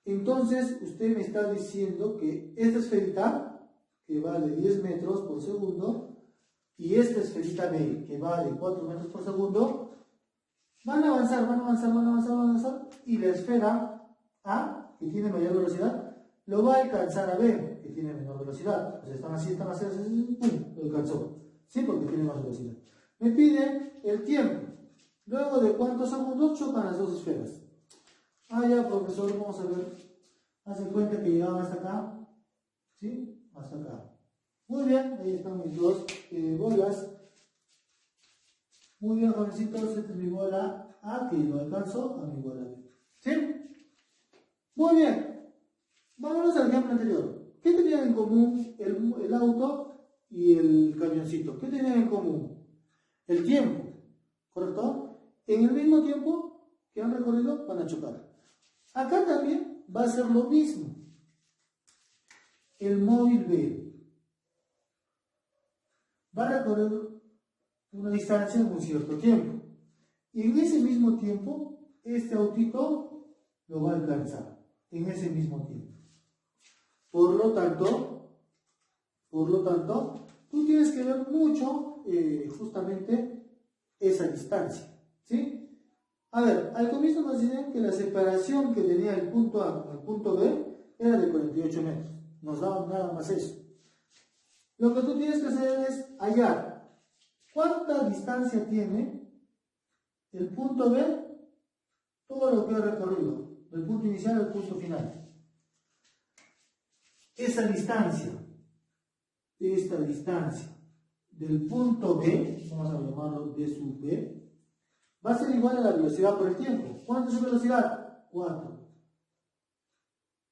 Entonces usted me está diciendo que esta esferita, que va de 10 metros por segundo, y esta esferita B, que va de 4 metros por segundo, van a avanzar, y la esfera A, que tiene mayor velocidad, lo va a alcanzar a B, que tiene menor velocidad. O sea, están así, ¡pum! Lo alcanzó. Sí, porque tiene más velocidad. Me pide el tiempo. Luego de cuántos segundos chocan las dos esferas. Ah, ya, profesor, vamos a ver. Hace cuenta que llegaban hasta acá. ¿Sí? Hasta acá. Muy bien, ahí están mis dos bolas. Muy bien, jovencitos, esta es mi bola A, que lo alcanzó a mi bola B. ¿Sí? Muy bien. Vámonos al ejemplo anterior. ¿Qué tenían en común el auto y el camioncito? ¿Qué tenían en común? El tiempo, ¿correcto? En el mismo tiempo que han recorrido, van a chocar. Acá también va a ser lo mismo. El móvil B va a recorrer una distancia en un cierto tiempo. Y en ese mismo tiempo, este autito lo va a alcanzar en ese mismo tiempo. Por lo tanto, tú tienes que ver mucho justamente esa distancia, ¿sí? A ver, al comienzo nos dicen que la separación que tenía el punto A con el punto B era de 48 metros. Nos daban nada más eso. Lo que tú tienes que hacer es hallar cuánta distancia tiene el punto B, todo lo que ha recorrido, del punto inicial al punto final. Esta distancia del punto B, vamos a llamarlo D sub B, va a ser igual a la velocidad por el tiempo. ¿Cuánto es su velocidad? 4.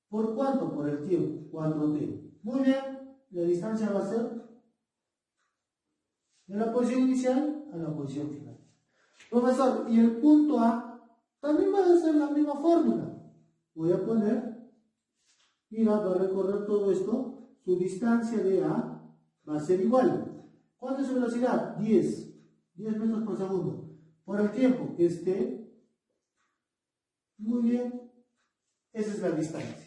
¿Por cuánto? Por el tiempo, 4t. Muy bien, la distancia va a ser de la posición inicial a la posición final. Profesor, ¿y el punto A? También va a ser la misma fórmula. Voy a poner, mira, va a recorrer todo esto, su distancia de A va a ser igual. ¿Cuánto es su velocidad? 10 metros por segundo. Por el tiempo, que es t. Muy bien, esa es la distancia.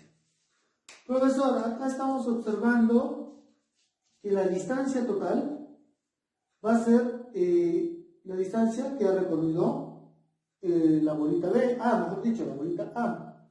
Profesor, acá estamos observando que la distancia total va a ser la distancia que ha recorrido la bolita B, mejor dicho, la bolita A.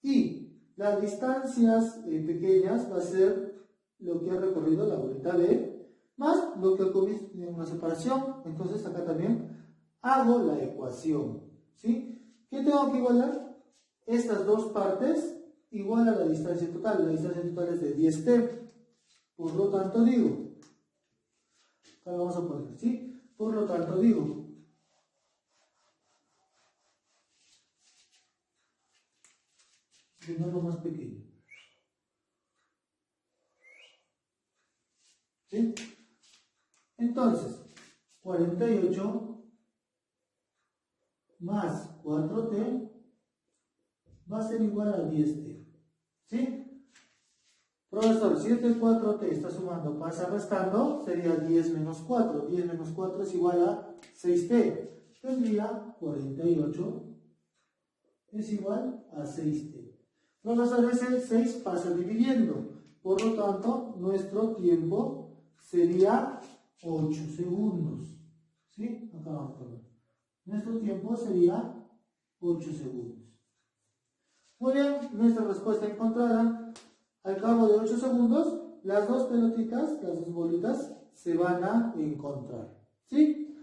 Y las distancias pequeñas va a ser lo que ha recorrido la bolita B, más lo que al comienzo tiene una separación. Entonces acá también hago la ecuación, ¿sí? ¿Qué tengo que igualar? Estas dos partes igual a la distancia total. La distancia total es de 10t. Por lo tanto digo, acá lo vamos a poner, ¿sí? Por lo tanto digo, lo más pequeño, ¿sí? Entonces, 48 más 4t va a ser igual a 10t, ¿sí? Profesor, si este 4t está sumando, pasa restando, sería 10 menos 4. 10 menos 4 es igual a 6t. Tendría 48 es igual a 6t. Profesor, ese 6 pasa dividiendo. Por lo tanto, nuestro tiempo sería 8 segundos. ¿Sí? Acá vamos a poner. Nuestro tiempo sería 8 segundos. Muy bien, nuestra respuesta encontrada. Al cabo de 8 segundos, las dos pelotitas, las dos bolitas, se van a encontrar. ¿Sí?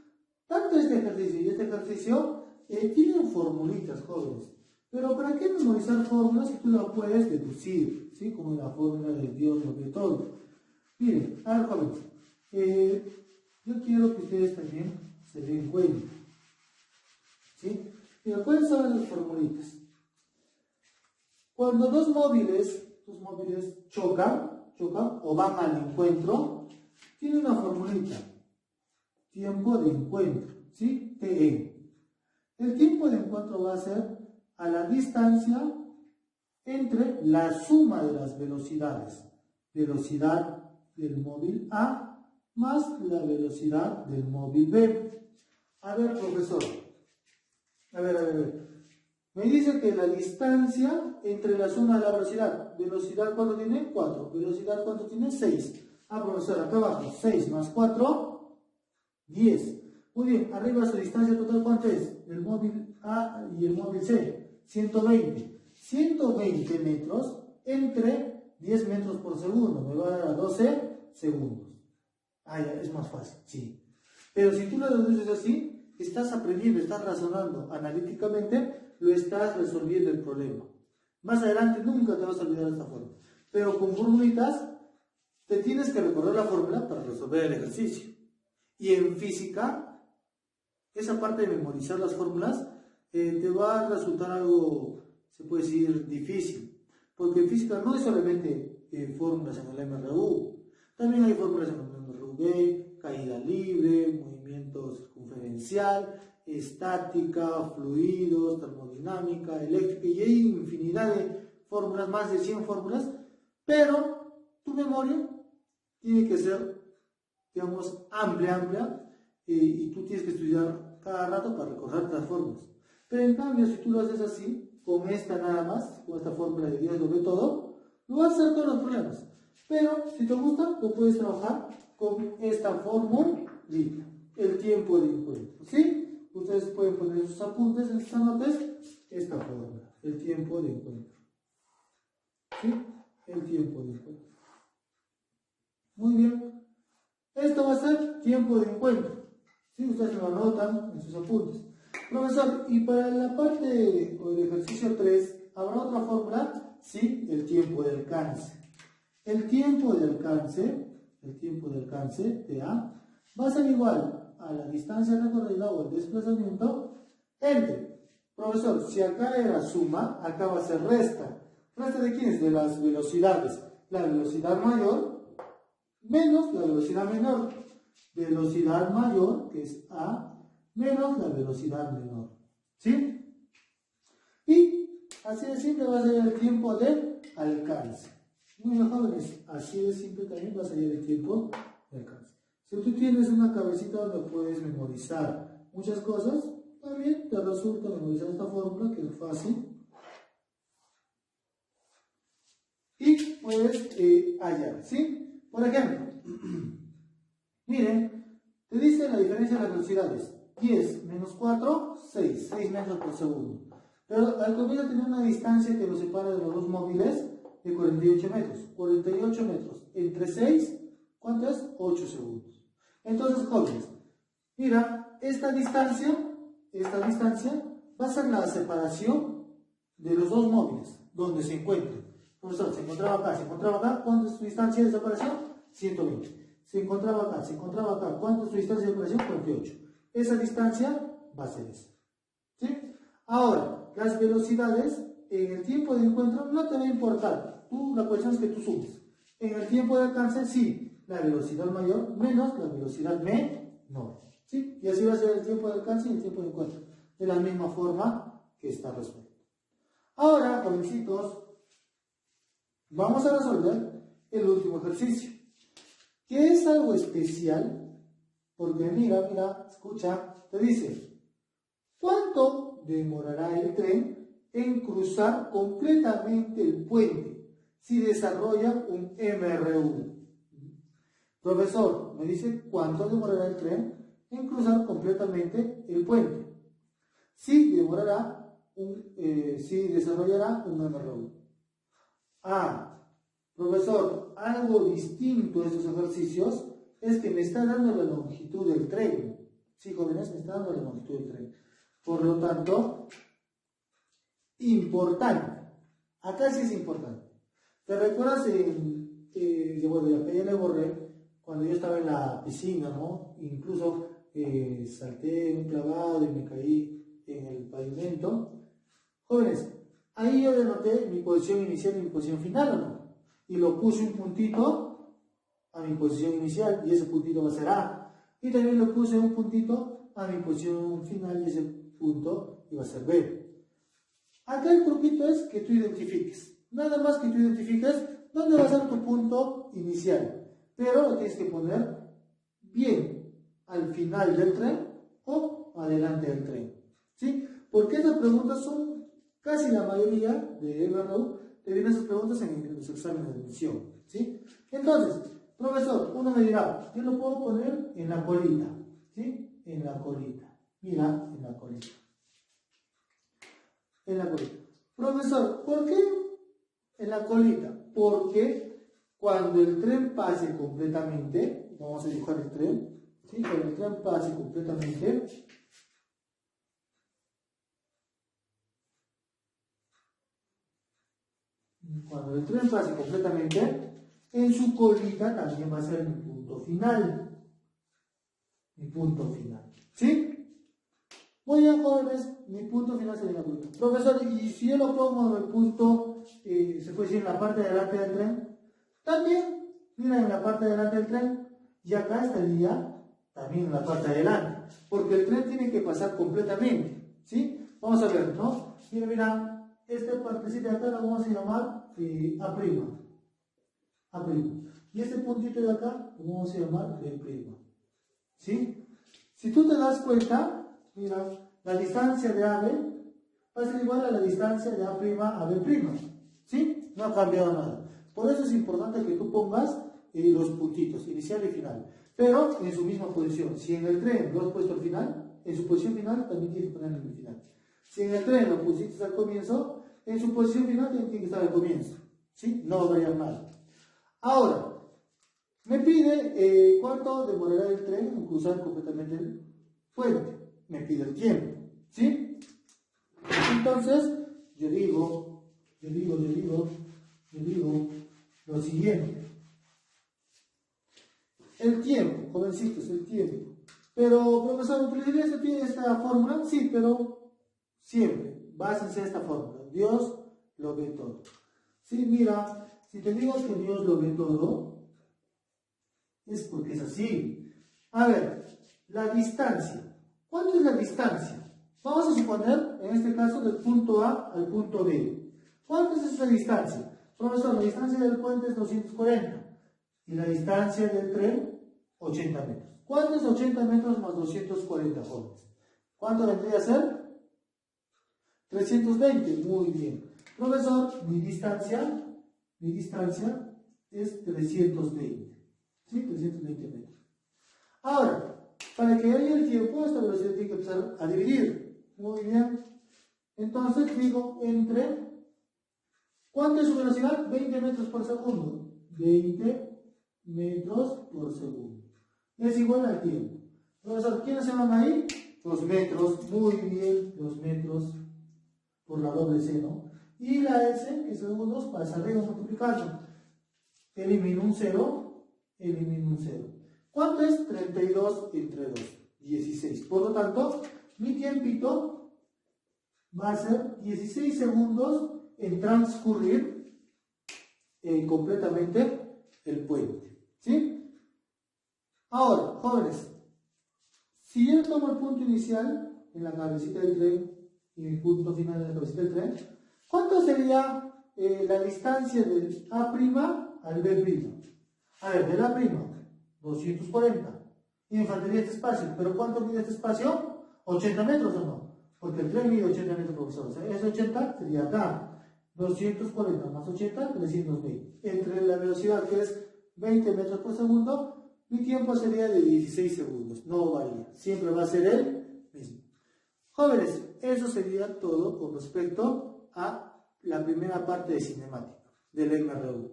Tanto este ejercicio y este ejercicio tienen formulitas, jóvenes. Pero ¿para qué memorizar fórmulas si tú las puedes deducir? ¿Sí? Como la fórmula del Dios sobre todo. Miren, a ver, jóvenes. Yo quiero que ustedes también se den cuenta. ¿Sí? Mira, ¿cuáles son las formulitas? Cuando dos móviles chocan o van al encuentro, tiene una formulita, tiempo de encuentro, ¿sí? TE. El tiempo de encuentro va a ser a la distancia entre la suma de las velocidades, velocidad del móvil A más la velocidad del móvil B. A ver, profesor, a ver. Me dice que la distancia entre la suma de la velocidad, velocidad ¿cuánto tiene? 4, velocidad ¿cuánto tiene? 6. Profesor, acá abajo, 6 más 4, 10. Muy bien, arriba su distancia total ¿cuánto es? El móvil A y el móvil C, 120. 120 metros entre 10 metros por segundo, me va a dar a 12 segundos. Ya, es más fácil, sí. Pero si tú lo deduces así, estás aprendiendo, estás razonando analíticamente, lo estás resolviendo el problema. Más adelante nunca te vas a olvidar de esta forma. Pero con formulitas, te tienes que recordar la fórmula para resolver el ejercicio. Y en física, esa parte de memorizar las fórmulas te va a resultar algo, se puede decir, difícil. Porque en física no es solamente fórmulas en el MRU. También hay fórmulas en el MRU-B, caída libre, movimiento circunferencial, estática, fluidos, termodinámica, eléctrica, y hay infinidad de fórmulas, más de 100 fórmulas, pero tu memoria tiene que ser, digamos, amplia, y tú tienes que estudiar cada rato para recordar las fórmulas. Pero en cambio, si tú lo haces así, con esta nada más, con esta fórmula de Dios lo ve todo, lo vas a hacer todos los problemas. Pero si te gusta, lo puedes trabajar con esta fórmula, el tiempo de encuentro. ¿Sí? Ustedes pueden poner en sus apuntes, en sus anotes, esta fórmula, el tiempo de encuentro. ¿Sí? El tiempo de encuentro. Muy bien. Esto va a ser tiempo de encuentro. ¿Sí? Ustedes lo anotan en sus apuntes. Profesor, y para la parte del ejercicio 3, ¿habrá otra fórmula? Sí, el tiempo de alcance. El tiempo de alcance de A va a ser igual a la distancia recorrida o el desplazamiento entre, profesor, si acá era suma, acá va a ser resta. ¿Resta de quiénes? De las velocidades. La velocidad mayor menos la velocidad menor. Velocidad mayor, que es A, menos la velocidad menor. ¿Sí? Y así de simple va a ser el tiempo de alcance. Muy bien, jóvenes, así de simple también va a salir el tiempo de alcance. Si tú tienes una cabecita donde puedes memorizar muchas cosas, también te resulta memorizar esta fórmula que es fácil. Y puedes hallar, ¿sí? Por ejemplo, miren, te dice la diferencia de las velocidades. 10 menos 4, 6 metros por segundo. Pero al comienzo tiene una distancia que lo separa de los dos móviles de 48 metros. 48 metros. Entre 6, ¿cuánto es? 8 segundos. Entonces, jóvenes, mira, esta distancia va a ser la separación de los dos móviles, donde se encuentran. Profesor, se encontraba acá, ¿cuánto es su distancia de separación? 120. Se encontraba acá, ¿cuánto es su distancia de separación? 48. Esa distancia va a ser esa. ¿Sí? Ahora, las velocidades en el tiempo de encuentro no te va a importar. La cuestión es que tú sumes. En el tiempo de alcance, sí, la velocidad mayor menos la velocidad menor. ¿Sí? Y así va a ser el tiempo de alcance y el tiempo de encuentro. De la misma forma que está resuelto. Ahora, jovencitos, vamos a resolver el último ejercicio, que es algo especial, porque mira, escucha, te dice, ¿cuánto demorará el tren en cruzar completamente el puente si desarrolla un MRU? Profesor, me dice, ¿cuánto demorará el tren en cruzar completamente el puente? Si desarrollará un MRU. Profesor, algo distinto a estos ejercicios es que me está dando la longitud del tren. Sí, jóvenes, me está dando la longitud del tren. Por lo tanto, importante. Acá sí es importante. ¿Te recuerdas bueno, ya le borré, cuando yo estaba en la piscina, ¿no? Incluso salté un clavado y me caí en el pavimento. Jóvenes, ahí yo denoté mi posición inicial y mi posición final, ¿o no? Y lo puse un puntito a mi posición inicial y ese puntito va a ser A. Y también lo puse un puntito a mi posición final y ese punto iba a ser B. Acá el truquito es que tú identifiques. Nada más que tú identifiques dónde va a ser tu punto inicial. Pero lo tienes que poner bien al final del tren o adelante del tren. ¿Sí? Porque estas preguntas son casi la mayoría de MRU. Te vienen esas preguntas en los exámenes de admisión. ¿Sí? Entonces, profesor, uno me dirá, yo lo puedo poner en la colita. ¿Sí? En la colita. Mira, en la colita. En la colita. Profesor, ¿por qué en la colita? Porque cuando el tren pase completamente, vamos a dibujar el tren, ¿sí? Cuando el tren pase completamente, en su colita también va a ser mi punto final. Mi punto final. ¿Sí? Muy bien, jóvenes, mi punto final sería la colita. Profesor, y si yo lo pongo en el punto, se puede decir en la parte de delante del tren, también, mira, en la parte de delante del tren, y acá estaría también en la parte de adelante, porque el tren tiene que pasar completamente. ¿Sí? Vamos a ver, ¿no? Mira, esta partecita de acá la vamos a llamar A'. Y este puntito de acá lo vamos a llamar B'. ¿Sí? Si tú te das cuenta, mira, la distancia de AB va a ser igual a la distancia de A' a B', ¿sí? No ha cambiado nada. Por eso es importante que tú pongas los puntitos, inicial y final, pero en su misma posición. Si en el tren lo has puesto al final, en su posición final también tienes que ponerlo en el final. Si en el tren lo pusiste al comienzo, en su posición final también tiene que estar al comienzo, ¿sí? No va a variar nada. Ahora, me pide cuánto demorará el tren en cruzar completamente el puente. Me pide el tiempo, ¿sí? Entonces, yo digo lo siguiente. El tiempo, jovencitos, el tiempo. Pero, profesor, ¿utilizaría esta fórmula? Sí, pero siempre, básense esta fórmula. Dios lo ve todo. Sí, mira, si te digo que Dios lo ve todo, es porque es así. A ver, la distancia. ¿Cuánto es la distancia? Vamos a suponer, en este caso, del punto A al punto B. ¿Cuánto es esa distancia? Profesor, la distancia del puente es 240 y la distancia del tren, 80 metros. ¿Cuánto es 80 metros más 240, jóvenes? ¿Cuánto vendría a ser? 320, muy bien. Profesor, mi distancia es 320. ¿Sí? 320 metros. Ahora, para que haya el tiempo, esta velocidad tiene que empezar a dividir. Muy bien. Entonces digo entre, ¿cuánto es su velocidad? 20 metros por segundo. 20 metros por segundo. Es igual al tiempo. Profesor, ¿quiénes se van ahí? Los metros, muy bien, los metros por la doble C, ¿no? Y la S, que segundos, pasa arriba multiplicando. Elimino un 0, elimino un 0. ¿Cuánto es 32 entre 2? 16. Por lo tanto, mi tiempito va a ser 16 segundos en transcurrir completamente el puente. ¿Sí? Ahora, jóvenes, si yo tomo el punto inicial en la cabecita del tren y mi punto final en la cabecita del tren, ¿cuánto sería la distancia del A' al B'? A ver, del A', 240. Y me faltaría este espacio. ¿Pero cuánto mide este espacio? 80 metros o no. Porque el tren mide 80 metros, profesor. O sea, ese 80 sería acá. 240 más 80, 320. Entre la velocidad que es 20 metros por segundo, mi tiempo sería de 16 segundos. No varía. Siempre va a ser el mismo. Jóvenes, eso sería todo con respecto a la primera parte de cinemática del MRU.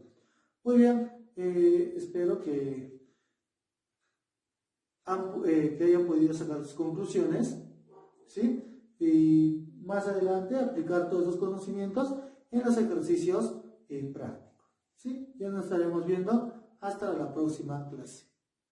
Muy bien, espero que hayan podido sacar sus conclusiones, ¿sí? Y más adelante aplicar todos los conocimientos en los ejercicios prácticos, ¿sí? Ya nos estaremos viendo hasta la próxima clase.